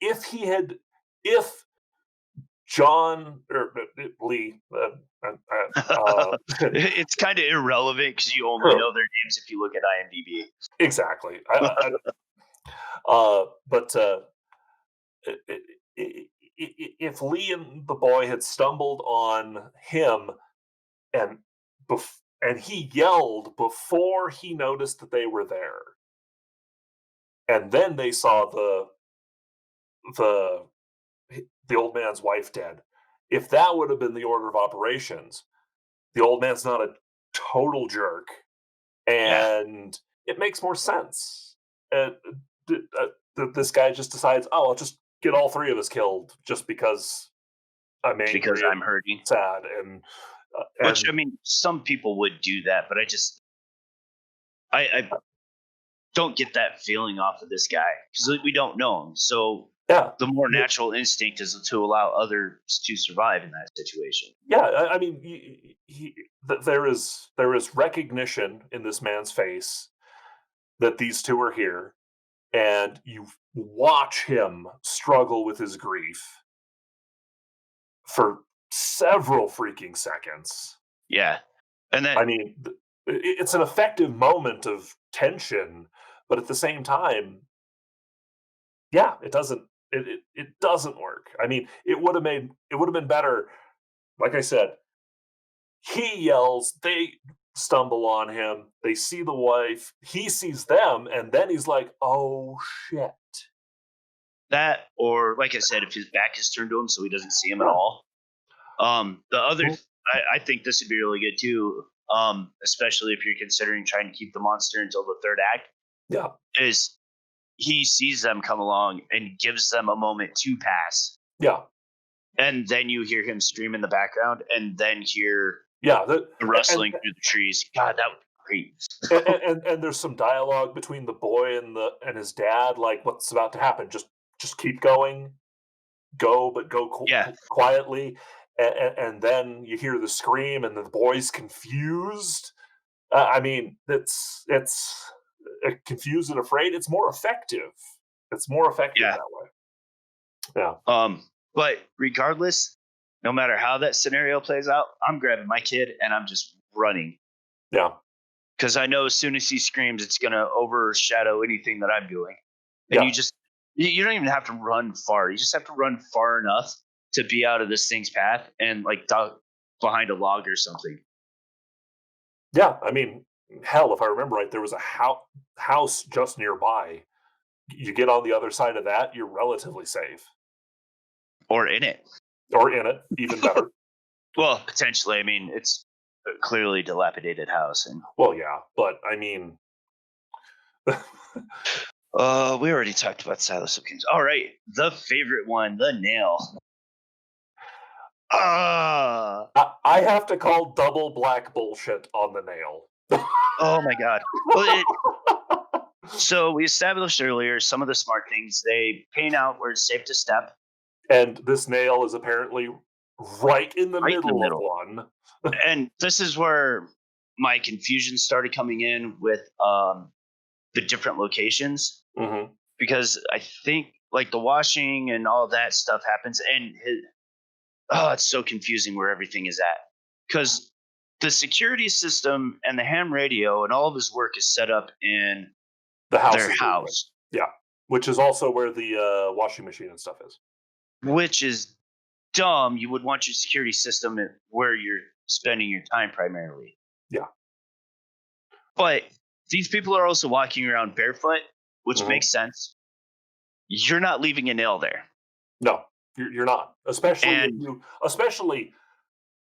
if he had, if John or Lee, it's kind of irrelevant because you only true, know their names if you look at IMDb. exactly. But if Lee and the boy had stumbled on him and and he yelled before he noticed that they were there, and then they saw the the old man's wife dead. If that would have been the order of operations, the old man's not a total jerk, Yeah, and it makes more sense. And this guy just decides, oh, I'll just get all three of us killed just because I'm because angry I'm and hurting. sad, Which and I mean, some people would do that, but I don't get that feeling off of this guy because we don't know him. So yeah, the more natural instinct is to allow others to survive in that situation. yeah. I mean, there is recognition in this man's face that these two are here, and you watch him struggle with his grief for several freaking seconds. Yeah, and I then mean, it's an effective moment of tension, but at the same time, yeah, it doesn't work. I mean, it would have been better. Like I said, he yells, they stumble on him, they see the wife, he sees them, and then he's like, "Oh shit." that, or like I said, if his back is turned to him, so he doesn't see him at Yeah. all. The other, Mhm. I think this would be really good too. especially if you're considering trying to keep the monster until the third act, Yeah. is he sees them come along and gives them a moment to pass, Yeah. and then you hear him scream in the background, and then hear Yeah. the And, rustling through the trees. God, that would be great. and there's some dialogue between the boy and his dad, like what's about to happen. Just keep going, go, but go Yeah, quietly. And then you hear the scream, and the boy's confused. I mean, it's confused and afraid. It's more effective. It's more effective yeah. that way. Yeah. But regardless, no matter how that scenario plays out, I'm grabbing my kid and I'm just running Yeah. because I know as soon as he screams, it's going to overshadow anything that I'm doing. And Yeah. you don't even have to run far. You just have to run far enough to be out of this thing's path and like duck behind a log or something. Yeah. I mean, hell, if I remember right, there was a house just nearby. You get on the other side of that, you're relatively safe. Or in it. Or in it, even better. Well, potentially. I mean, it's a clearly dilapidated house. And Well, yeah, but I mean, we already talked about Silas of Kings. All right. The favorite one, the nail. I have to call double black bullshit on the nail. Oh my God. Well, so we established earlier some of the smart things. They paint out where it's safe to step. And this nail is apparently right in the Right in the middle of middle. one. And this is where my confusion started coming in with the different locations. Mhm. Because I think like the washing and all that stuff happens, and it's so confusing where everything is at. Because the security system and the ham radio and all of his work is set up in The house their is house, yeah, which is also where the washing machine and stuff is. which is dumb. You would want your security system where you're spending your time primarily. Yeah. But these people are also walking around barefoot, which makes sense. You're not leaving a nail there. No, you're not. Especially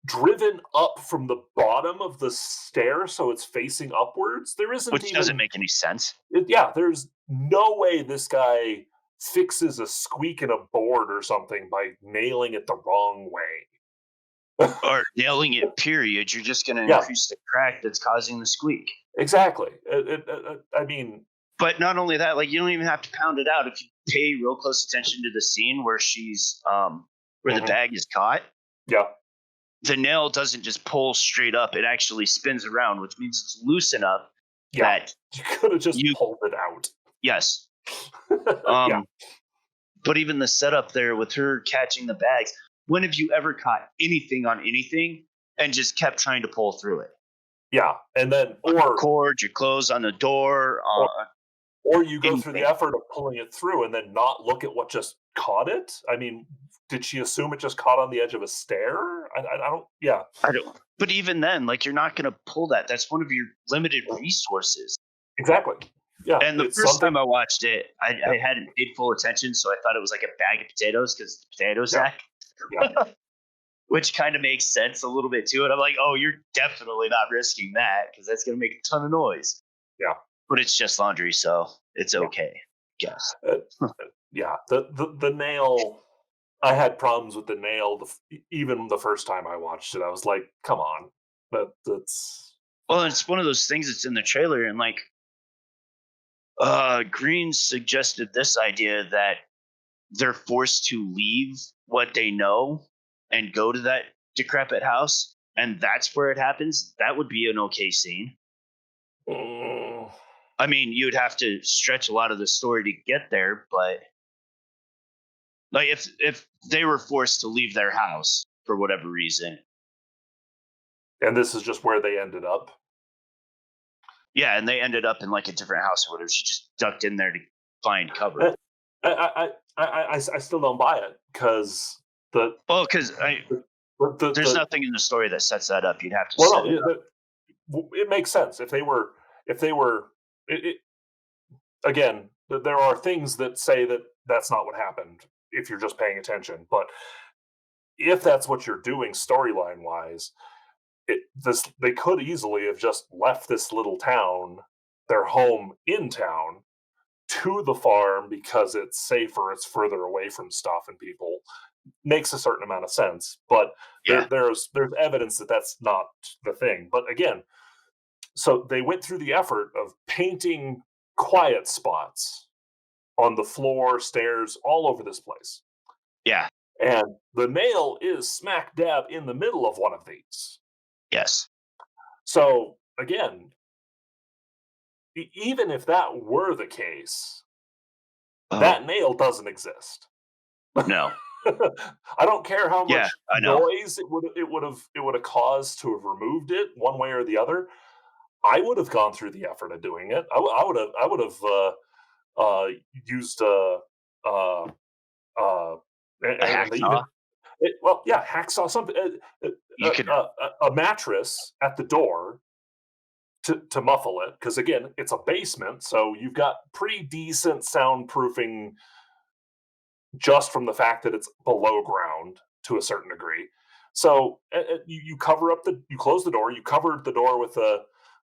driven up from the bottom of the stair, so it's facing upwards. There isn't Which even doesn't make any sense. yeah. There's no way this guy fixes a squeak in a board or something by nailing it the wrong way. Or nailing it, period. You're just going to Yeah, increase the crack that's causing the squeak. exactly. I mean, But not only that, like you don't even have to pound it out. If you pay real close attention to the scene where she's where the bag is caught, yeah, the nail doesn't just pull straight up. It actually spins around, which means it's loose enough yeah. that You could have just you pulled it out. yes. Yeah. But even the setup there with her catching the bags, when have you ever caught anything on anything and just kept trying to pull through it? Yeah, and then Your cord, your clothes on the door, or you go through the anything. effort of pulling it through and then not look at what just caught it. I mean, did she assume it just caught on the edge of a stair? I don't. Yeah, I don't. But even then, like you're not going to pull that. That's one of your limited resources. exactly. Yeah, And the it's first something. time I watched it, I hadn't paid full attention, so I thought it was like a bag of potatoes because the potato sack, Yeah, which kind of makes sense a little bit too. And I'm like, oh, you're definitely not risking that because that's going to make a ton of noise. yeah, But it's just laundry, so it's okay. I guess. yeah. The nail. I had problems with the nail. Even the first time I watched it, I was like, "Come on, that's." Well, it's one of those things that's in the trailer, and like Green suggested this idea that they're forced to leave what they know and go to that decrepit house, and that's where it happens. That would be an okay scene. Mm, I mean, you'd have to stretch a lot of the story to get there, but like if they were forced to leave their house for whatever reason, and this is just where they ended up. yeah, and they ended up in like a different house or whatever. She just ducked in there to find cover. I still don't buy it because the Well, because there's the nothing in the story that sets that up. You'd have to well, set no, it up. it makes sense if they were it, again. There are things that say that that's not what happened if you're just paying attention, but if that's what you're doing storyline wise, they could easily have just left this little town, their home in town, to the farm because it's safer, it's further away from stuff and people. Makes a certain amount of sense, but Yeah. there's evidence that that's not the thing. But again, so they went through the effort of painting quiet spots on the floor, stairs, all over this place. Yeah. And the nail is smack dab in the middle of one of these. Yes. So again, even if that were the case, Oh that nail doesn't exist. no. I don't care how Yeah, much I know. noise it would have caused to have removed it one way or the other. I would have gone through the effort of doing it. I would have used uh, uh, A and they even hacksaw. well, yeah, hacksaw something, You could. a mattress at the door to muffle it, because again, it's a basement, so you've got pretty decent soundproofing just from the fact that it's below ground to a certain degree. So you cover up you close the door, you cover the door with uh,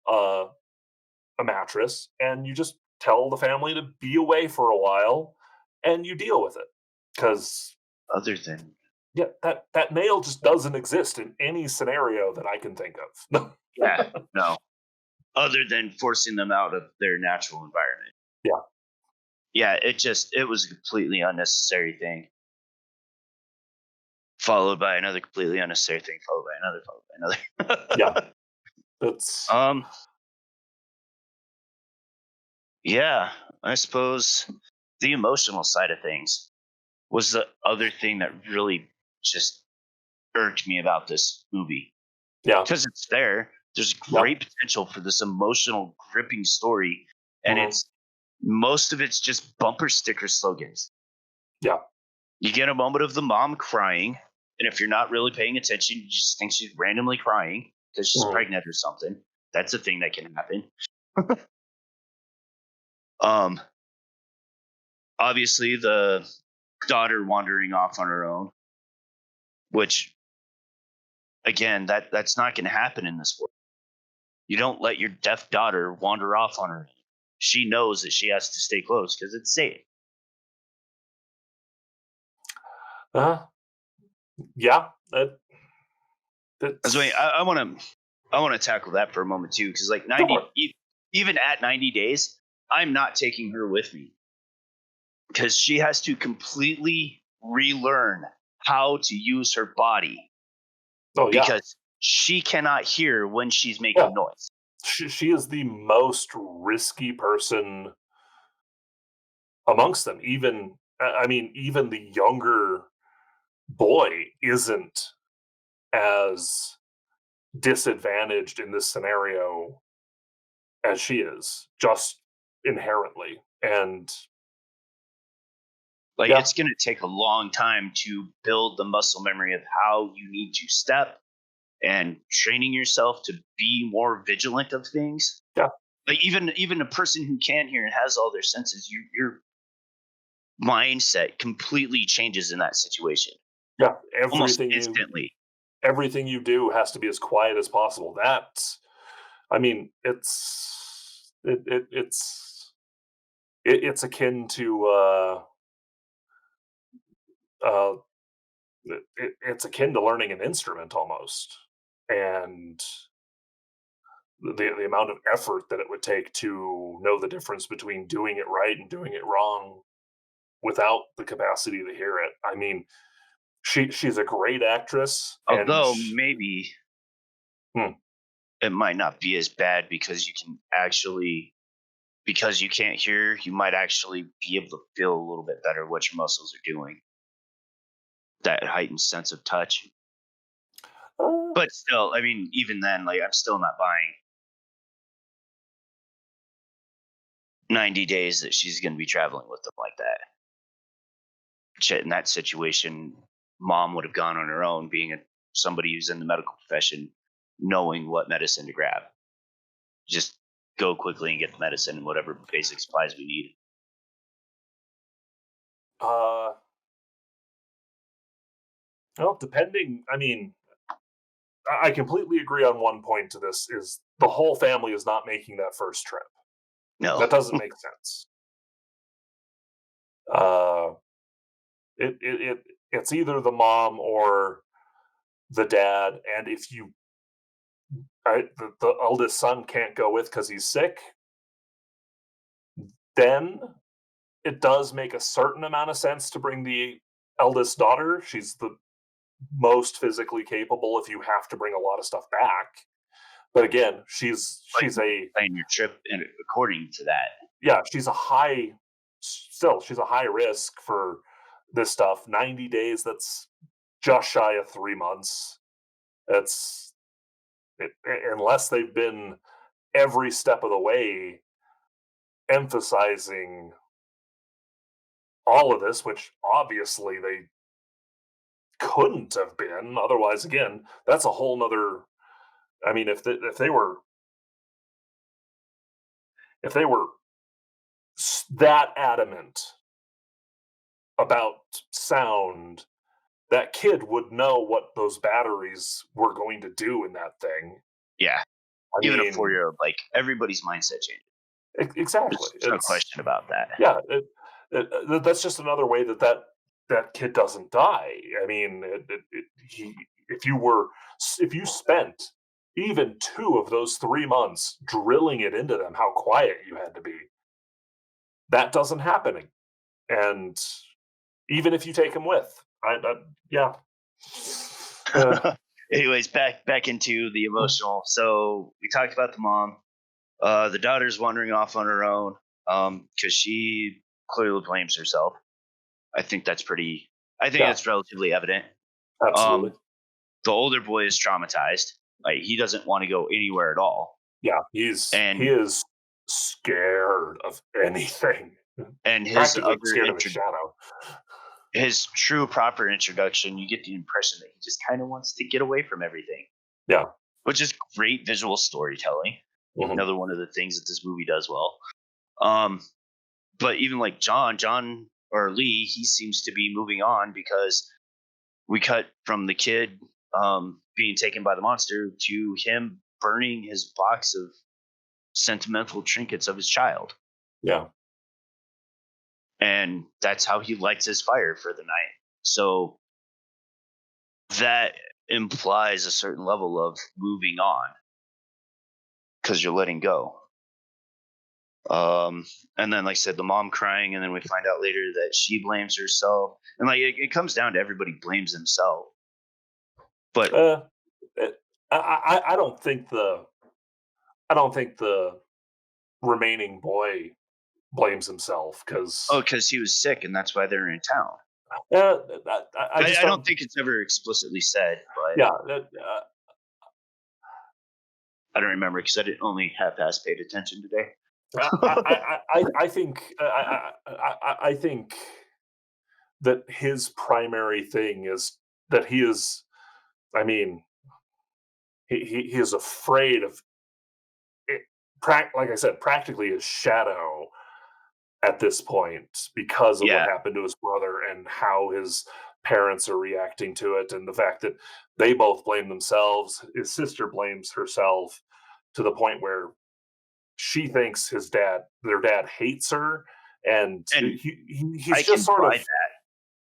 a mattress, and you just tell the family to be away for a while, and you deal with it. Because Other than yeah, that nail just doesn't exist in any scenario that I can think of. yeah, no. Other than forcing them out of their natural environment. Yeah, Yeah, it was a completely unnecessary thing, followed by another completely unnecessary thing, followed by yeah, another. that's um, yeah, I suppose the emotional side of things was the other thing that really just irked me about this movie. yeah, Because it's there, there's yep, great potential for this emotional, gripping story, and mhm, most of it's just bumper sticker slogans. yeah, You get a moment of the mom crying, and if you're not really paying attention, you just think she's randomly crying because she's mhm, pregnant or something. That's a thing that can happen. Um, Obviously, the daughter wandering off on her own, which again, that's not going to happen in this world. You don't let your deaf daughter wander off on her own. She knows that she has to stay close because it's safe. uh, yeah, As wait, that's I want to tackle that for a moment too, because like go for it. even at 90 days, I'm not taking her with me because she has to completely relearn how to use her body Oh yeah, because she cannot hear when she's yeah. making noise. She is the most risky person amongst them. Even I mean, even the younger boy isn't as disadvantaged in this scenario as she is, just inherently. And Like yeah, it's going to take a long time to build the muscle memory of how you need to step and training yourself to be more vigilant of things. yeah, Like even a person who can hear and has all their senses, your mindset completely changes in that situation yeah. almost instantly. Everything you do has to be as quiet as possible. I mean, it's akin to uh, it's akin to learning an instrument almost, and the amount of effort that it would take to know the difference between doing it right and doing it wrong without the capacity to hear it. I mean, she's a great actress, and Although maybe hmm, it might not be as bad because you can't hear, you might actually be able to feel a little bit better what your muscles are doing. That heightened sense of touch. uh, But still, I mean, even then, like I'm still not buying 90 days that she's going to be traveling with them like that. Shit, in that situation, mom would have gone on her own, being somebody who's in the medical profession, knowing what medicine to grab. Just go quickly and get the medicine and whatever basic supplies we need. uh, well, depending. I mean, I completely agree on one point to this: is the whole family is not making that first trip. No. That doesn't make sense. Uh, it's either the mom or the dad, and if the eldest son can't go with because he's sick, then it does make a certain amount of sense to bring the eldest daughter. She's the most physically capable if you have to bring a lot of stuff back. But again, Like she's a plan your trip and according to that. yeah, she's a high risk for this stuff. 90 days, that's just shy of 3 months. That's unless they've been every step of the way emphasizing all of this, which obviously they couldn't have been. Otherwise, again, that's a whole nother. I mean, if they were that adamant about sound, that kid would know what those batteries were going to do in that thing. Yeah. I Even a mean, 4-year-old, like everybody's mindset changes. exactly. There's no It's question about that. yeah. That's just another way that kid doesn't die. I mean, he if you were if you spent even 2 of those 3 months drilling it into them how quiet you had to be, that doesn't happen. And even if you take him with, yeah. Uh, Anyways, back into the emotional. So we talked about the mom. The daughter's wandering off on her own because she clearly blames herself. I think that's pretty. I think yeah, that's relatively evident. absolutely. Um, the older boy is traumatized. Like he doesn't want to go anywhere at all, Yeah, he and is scared of anything. his Practically other scared of his shadow. his true proper introduction, you get the impression that he just kind of wants to get away from everything, Yeah. which is great visual storytelling. Mhm. Another one of the things that this movie does well. Um, but even like John or Lee, he seems to be moving on because we cut from the kid being taken by the monster to him burning his box of sentimental trinkets of his child. Yeah. And that's how he lights his fire for the night. So that implies a certain level of moving on because you're letting go. And then, like I said, the mom crying, and then we find out later that she blames herself, and like it comes down to everybody blames himself. But Uh, eh, I don't think the remaining boy blames himself oh, because because he was sick, and that's why they're in town. I just I don't don't. think it's ever explicitly said, but Yeah, I don't remember because I didn't only half-ass paid attention today. I think I think that his primary thing is that he is. I mean, he is afraid of it, like I said, practically his shadow at this point because of what Yeah, happened to his brother and how his parents are reacting to it, and the fact that they both blame themselves. His sister blames herself to the point where she thinks their dad hates her, and and he's I just can sort buy of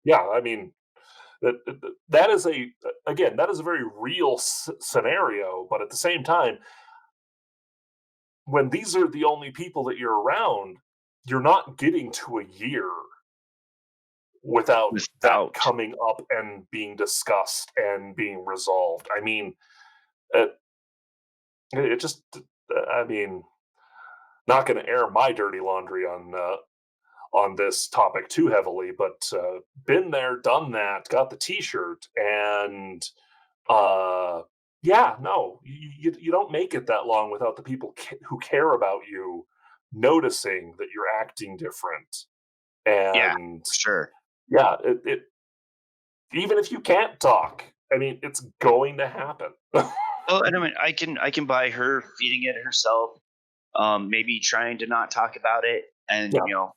yeah. I mean, that is a again that is a very real scenario, but at the same time, when these are the only people that you're around, you're not getting to a year without that without. coming up and being discussed and being resolved. I mean, it, it just, I mean, not going to air my dirty laundry on this topic too heavily, but been there, done that, got the T-shirt, and uh, yeah, no, you don't make it that long without the people who care about you noticing that you're acting different, Yeah, and for sure. yeah, it even if you can't talk, I mean, it's going to happen. Well, and I mean, I can buy her feeding it herself, maybe trying to not talk about it, and Yeah,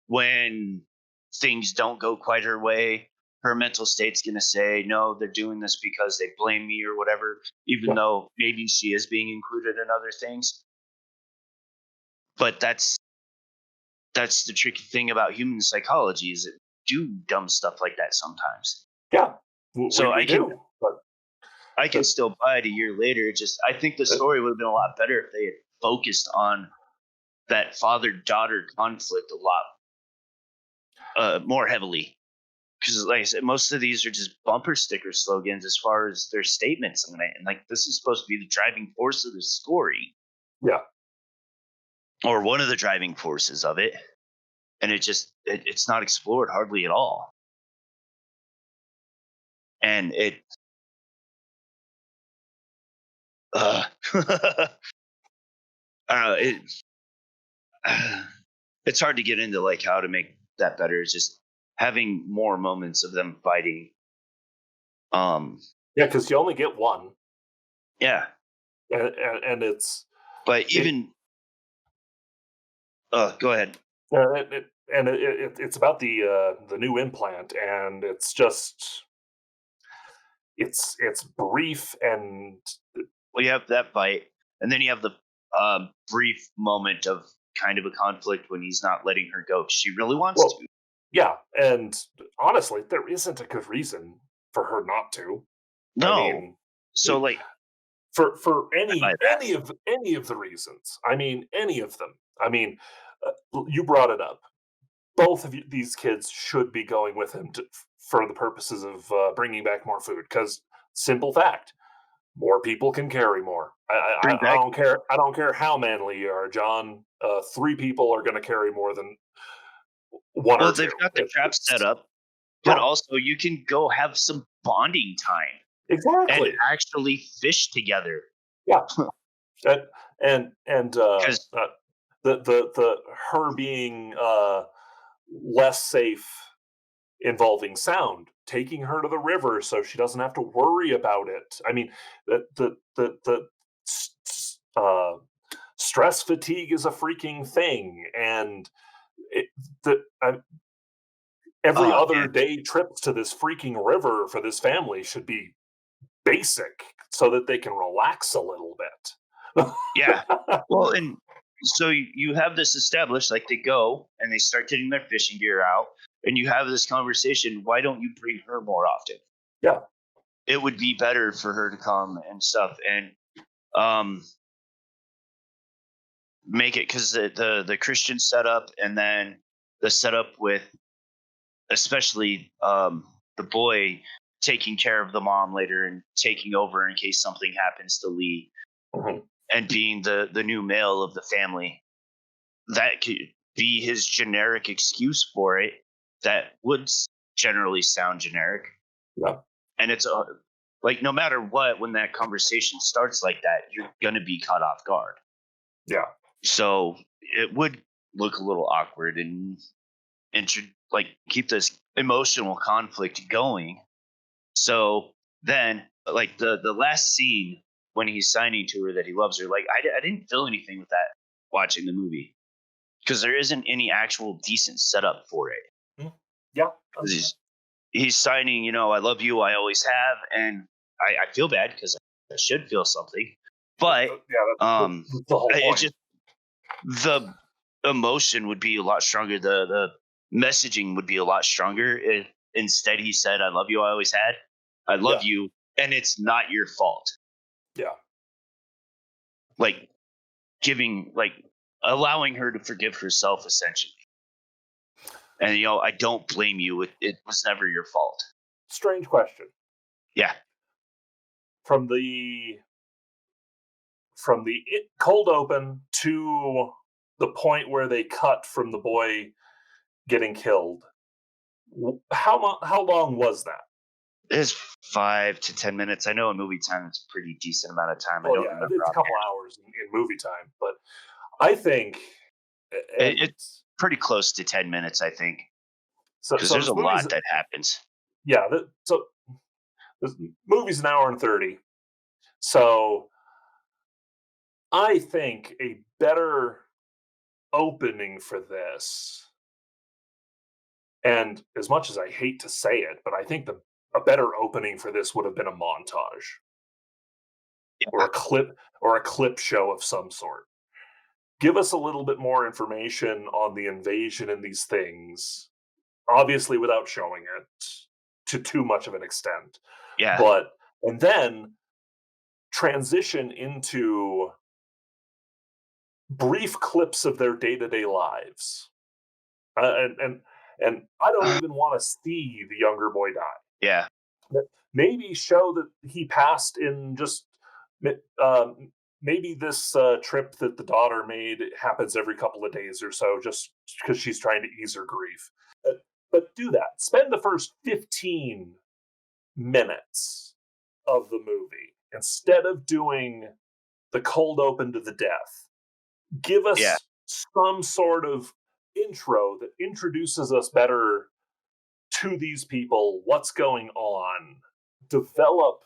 when things don't go quite her way, her mental state's going to say, no, they're doing this because they blame me or whatever, even Yeah. though maybe she is being included in other things. But that's the tricky thing about human psychology is that do dumb stuff like that sometimes. Yeah, So we do. But I can still buy it a year later. Just I think the uh, story would have been a lot better if they had focused on that father daughter conflict a lot more heavily. Because, like I said, most of these are just bumper sticker slogans as far as their statements, and like this is supposed to be the driving force of the story, yeah, or one of the driving forces of it, and it's not explored hardly at all, and uh, it it's hard to get into like how to make that better. It's just having more moments of them fighting. yeah, because you only get one, Yeah, and it's but it, even go ahead. it's about the new implant, and it's just it's brief and Well, you have that fight, and then you have the brief moment of kind of a conflict when he's not letting her go 'cause she really wants well, to. yeah, and honestly, there isn't a good reason for her not to. I No, mean, so it, like for I buy that. any of the reasons. I mean, any of them. I mean, you brought it up. Both of these kids should be going with him for the purposes of bringing back more food. Because simple fact, more people can carry more. Bring I back. don't care. I don't care how manly you are, John. Three people are going to carry more than one Well, or they've two. got the trap set up, but Yeah, also you can go have some bonding time and exactly. actually fish together. Yeah, that, and Because the her being less safe involving sound, taking her to the river so she doesn't have to worry about it. I mean, the stress fatigue is a freaking thing, and it, the every oh other man, day trips to this freaking river for this family should be basic so that they can relax a little bit. yeah. Well, and so you have this established, like they go and they start getting their fishing gear out, and you have this conversation. Why don't you bring her more often? Yeah, It would be better for her to come and stuff and um make it because the Christian setup and then the setup with especially the boy taking care of the mom later and taking over in case something happens to Lee mhm, and being the new male of the family, that could be his generic excuse for it that would generally sound generic. yeah, And it's like no matter what, when that conversation starts like that, you're gonna be caught off guard. yeah, So it would look a little awkward and should like keep this emotional conflict going. So then, like the last scene when he's signing to her that he loves her, like I didn't feel anything with that watching the movie because there isn't any actual decent setup for it. mm, yeah. 'Cause he's signing, I love you, I always have, and I feel bad because I should feel something, but Yeah, that's the whole it point. just the emotion would be a lot stronger. The messaging would be a lot stronger if instead he said, "I love you, I always had. I Yeah, love you, and it's not your fault." yeah, Like giving, like allowing her to forgive herself, essentially. And I don't blame you. It was never your fault. strange question. Yeah. From cold open to the point where they cut from the boy getting killed, how long was that? It's 5 to 10 minutes. I know in movie time it's a pretty decent amount of time. I Well, don't yeah, remember it's a couple offhand. hours in movie time, but I think, and It's pretty close to 10 minutes, I think, because so there's this a movie's, lot that happens. yeah, so this movie's an hour and 30. So I think a better opening for this, And as much as I hate to say it, but I think a better opening for this would have been a montage or Yeah. a clip show of some sort. Give us a little bit more information on the invasion and these things, obviously without showing it to too much of an extent. Yeah. But and then transition into brief clips of their day-to-day lives. And I don't Uh, even want to see the younger boy die. yeah. Maybe show that he passed in just maybe this trip that the daughter made happens every couple of days or so, just because she's trying to ease her grief. But do that. Spend the first 15 minutes of the movie instead of doing the cold open to the death. Give Yeah. us some sort of intro that introduces us better to these people, what's going on, develop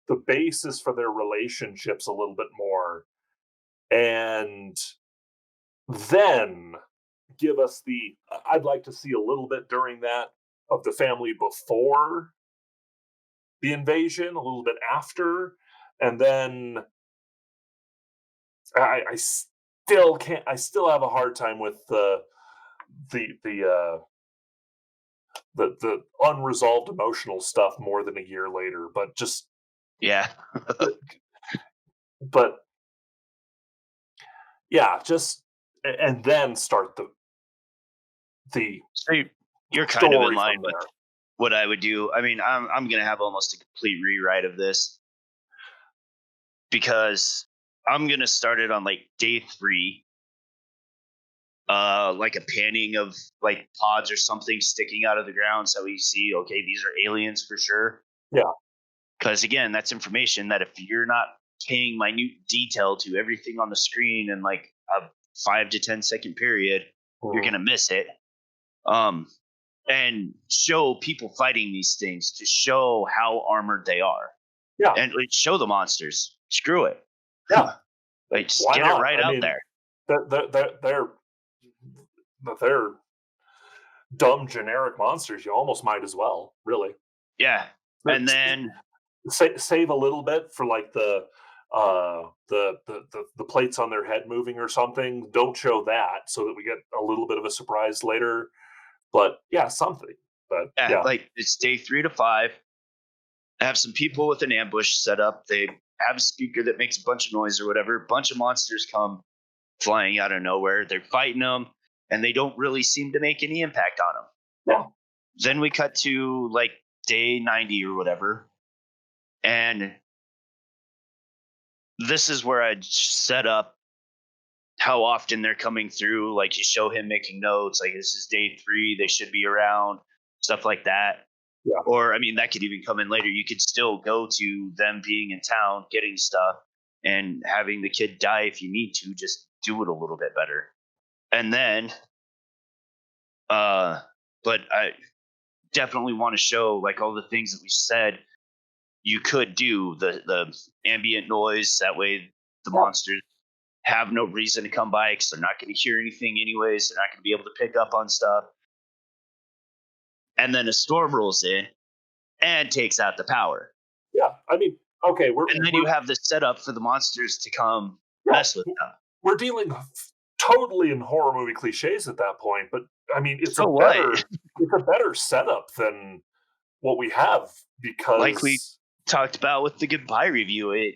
the basis for their relationships a little bit more, and then give us I'd like to see a little bit during that of the family before the invasion, a little bit after, and then I still can't. I still have a hard time with the the uh, the unresolved emotional stuff more than a year later. But just Yeah. but yeah, just and then start the So you're kind of in story line from with there. what I would do. I mean, I'm gonna have almost a complete rewrite of this because I'm gonna start it on like day 3, like a panning of like pods or something sticking out of the ground, so we see, okay, these are aliens for sure. Yeah. Because again, that's information that if you're not paying minute detail to everything on the screen in like a 5 to 10 second period, you're Mhm. gonna miss it. Um, and show people fighting these things to show how armored they are, Yeah. and like, show the monsters. Screw it, Yeah. like just Why get it not? right I out mean, there. they're dumb generic monsters. You almost might as well, really. Yeah, and then Save a little bit for like the plates on their head moving or something. Don't show that so that we get a little bit of a surprise later. But yeah, something. But yeah, yeah, like it's day 3 to 5. Have some people with an ambush set up. They have a speaker that makes a bunch of noise or whatever. A bunch of monsters come flying out of nowhere. They're fighting them, and they don't really seem to make any impact on them. yeah, Then we cut to like day 90 or whatever, and this is where I'd set up how often they're coming through. Like you show him making notes, like this is day 3, they should be around, stuff like that. yeah, Or I mean, that could even come in later. You could still go to them being in town, getting stuff, and having the kid die if you need to. Just do it a little bit better. And then, uh, but I definitely want to show like all the things that we said you could do, the ambient noise. That way, the yeah, monsters have no reason to come by because they're not going to hear anything anyways. They're not going to be able to pick up on stuff. And then a storm rolls in and takes out the power. yeah. I mean, okay, And then you have the setup for the monsters to come yeah, mess with them. we're dealing totally in horror movie cliches at that point. But I mean, So what? it's a better setup than what we have Like we because talked about with the goodbye review, it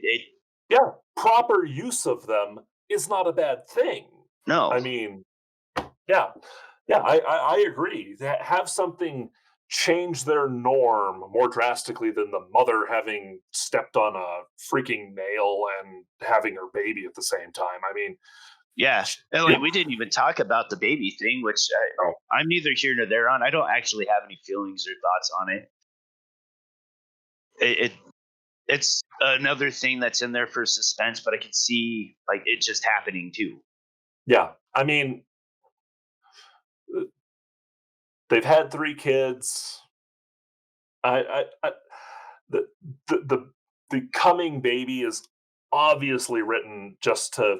yeah, proper use of them is not a bad thing. no. I mean, yeah, yeah, I agree. Have something change their norm more drastically than the mother having stepped on a freaking nail and having her baby at the same time. I mean, Yeah. And yeah, like we didn't even talk about the baby thing, which oh, I'm neither here nor there on. I don't actually have any feelings or thoughts on it. It it's another thing that's in there for suspense, but I can see like it just happening too. yeah. I mean, uh, they've had 3 kids. I the the the the coming baby is obviously written just to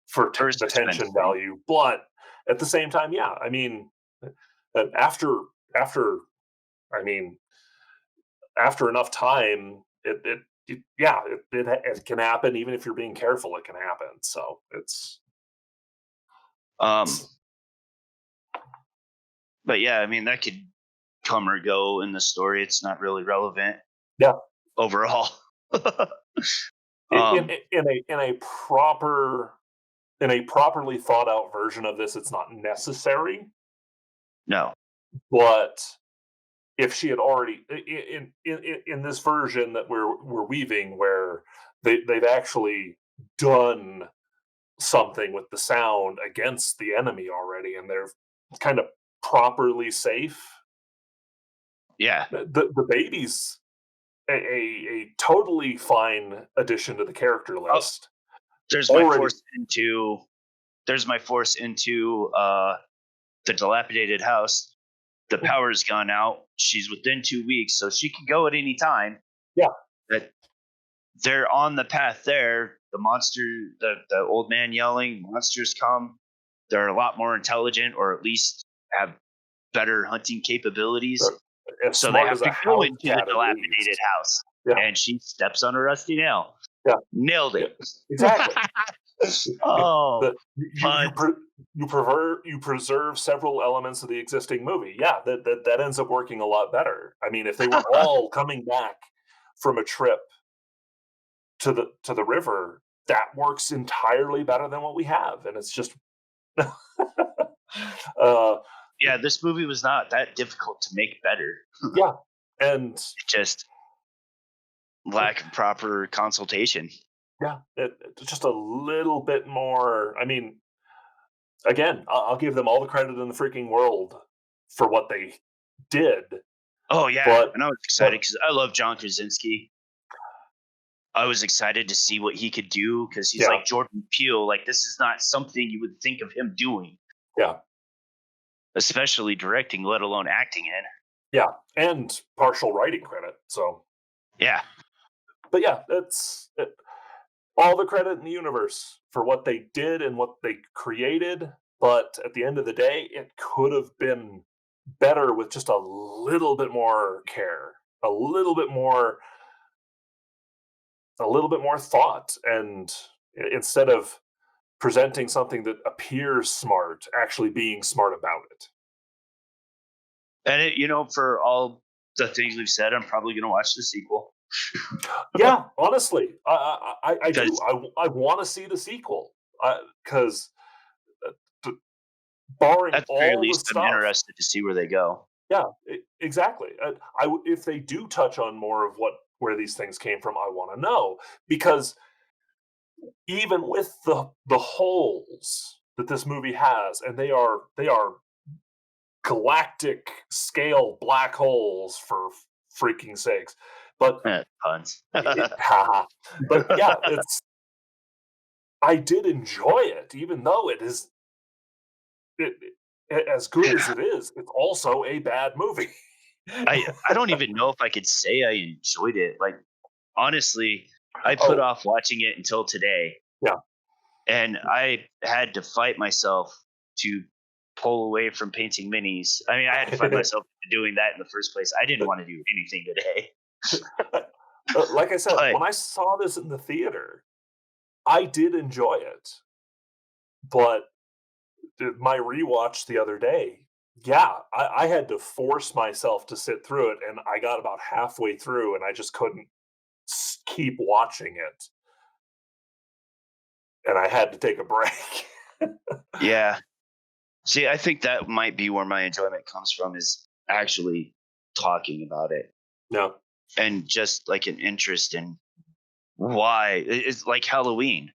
for For a the suspense tension thing. value, but at the same time, yeah, I mean, And after I mean, after enough time, it can happen. Even if you're being careful, it can happen. So Um, but yeah, I mean that could come or go in the story. It's not really relevant yeah. overall. In um, in a properly thought out version of this, it's not necessary. no, But if she had already in this version that we're weaving, where they've actually done something with the sound against the enemy already, and they're kind of properly safe. yeah. The baby's a totally fine addition to the character Oh, list. there's my Already, force into the dilapidated house. The power's gone out. She's within 2 weeks, so she can go at any time. yeah, That they're on the path there. The monster, the old man yelling, monsters come. They're a lot more intelligent, or at least have better hunting capabilities. as So they smart have as a to go house into the cat at dilapidated least. house, Yeah, and she steps on a rusty nail. yeah, Nailed yeah, it. exactly. Oh, The fun. you preserve several elements of the existing movie. Yeah, that ends up working a lot better. I mean, if they were all coming back from a trip to the river, that works entirely better than what we have, and it's just uh, Yeah, this movie was not that difficult to make better. yeah, and Just lack of proper consultation. yeah, it's just a little bit more. I mean, again, I'll give them all the credit in the freaking world for what they did, Oh yeah, but and I was excited but because I love John Krasinski. I was excited to see what he could do because he's yeah, like Jordan Peele. Like this is not something you would think of him doing, yeah, especially directing, let alone acting in. yeah, and partial writing credit. So, Yeah, but yeah, it's all the credit in the universe for what they did and what they created. But at the end of the day, it could have been better with just a little bit more care, a little bit more, a little bit more thought, and instead of presenting something that appears smart, actually being smart about it. and for all the things we've said, I'm probably going to watch the sequel Yeah, honestly, I do. because I want to see the sequel because barring at the very all the least, I'm stuff. interested to see where they go. Yeah, exactly. If they do touch on more of what where these things came from, I want to know, because even with the holes that this movie has, and they are galactic scale black holes for freaking sakes. But Puns. haha. But yeah, it's I did enjoy it, even though it, as good as it is, it's also a bad movie. I don't even know if I could say I enjoyed it. Like honestly, I put Oh, off watching it until today, yeah. and I had to fight myself to pull away from painting minis. I mean, I had to fight myself into doing that in the first place. I didn't want to do anything today, Like I said, but when I saw this in the theater, I did enjoy it, but my rewatch the other day, yeah, I had to force myself to sit through it, and I got about halfway through, and I just couldn't keep watching it, and I had to take a break. yeah. See, I think that might be where my enjoyment comes from is actually talking about it No, and just like an interest in why it's like Halloween.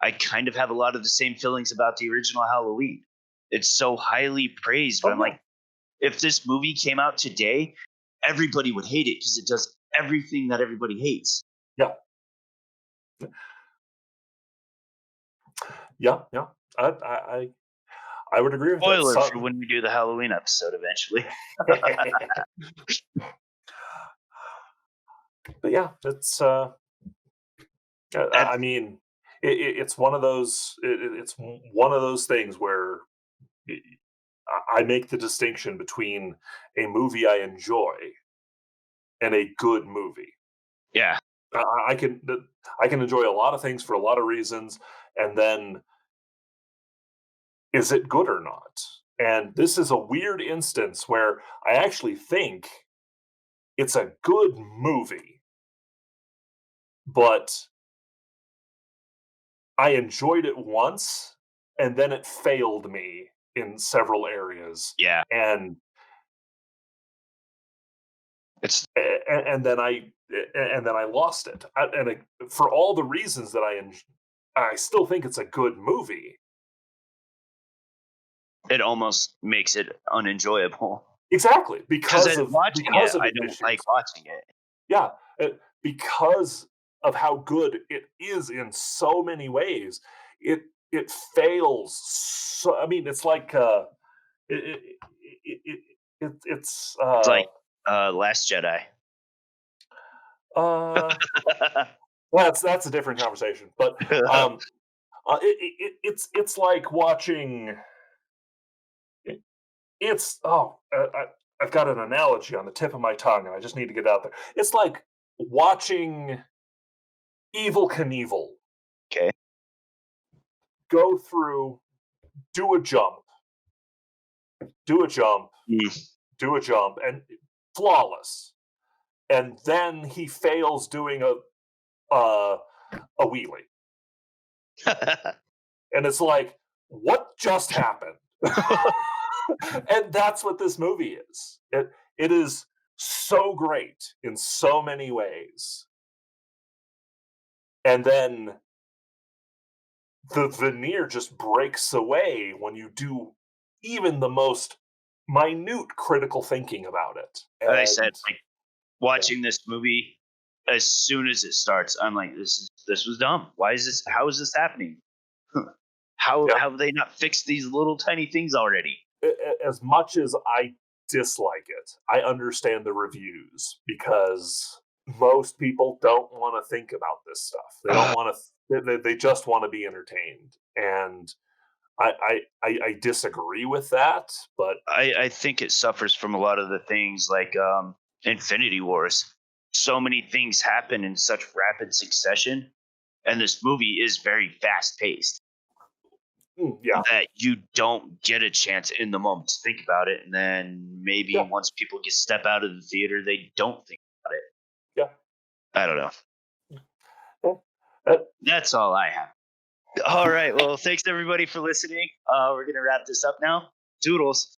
I kind of have a lot of the same feelings about the original Halloween. It's so highly praised, but oh I'm yeah, like, if this movie came out today, everybody would hate it because it does everything that everybody hates. yeah, yeah, yeah. I would agree with that. Spoiler for Some, when we do the Halloween episode eventually. but yeah, it's And I mean, it's one of those. It's one of those things where I make the distinction between a movie I enjoy and a good movie. Yeah. I can enjoy a lot of things for a lot of reasons, and then is it good or not? And this is a weird instance where I actually think it's a good movie, but I enjoyed it once, and then it failed me in several areas, Yeah. and It's and then I lost it. For all the reasons that I still think it's a good movie. it almost makes it unenjoyable Exactly, because watching it, because of I its don't like issues. watching it. Yeah, because of how good it is in so many ways, it fails. So I mean, it's like it, it, it, it's It's like Last Jedi. uh that's a different conversation. But it's like watching. It, it's I've got an analogy on the tip of my tongue, and I just need to get it out there. It's like watching Evil Knievel Okay. go through, do a jump, do a jump, Mm. do a jump, and flawless. And then he fails doing uh, a wheelie, and it's like, what just happened? And that's what this movie is. It is so great in so many ways, and then the veneer just breaks away when you do even the most minute critical thinking about it. Like I said, And like yeah, watching this movie, as soon as it starts, I'm like, this was dumb. Why is this? How is this happening? How yeah. have they not fixed these little tiny things already? As much as I dislike it, I understand the reviews because most people don't want to think about this stuff. They don't Uh, want to. They just want to be entertained, and I disagree with that. But I think it suffers from a lot of the things like Infinity Wars. So many things happen in such rapid succession, and this movie is very fast paced yeah, that you don't get a chance in the moment to think about it. And then maybe yeah, once people get step out of the theater, they don't think about it. yeah. I don't know. Yeah. Uh, That's all I have. All right. Well, thanks everybody for listening. We're gonna wrap this up now. Doodles.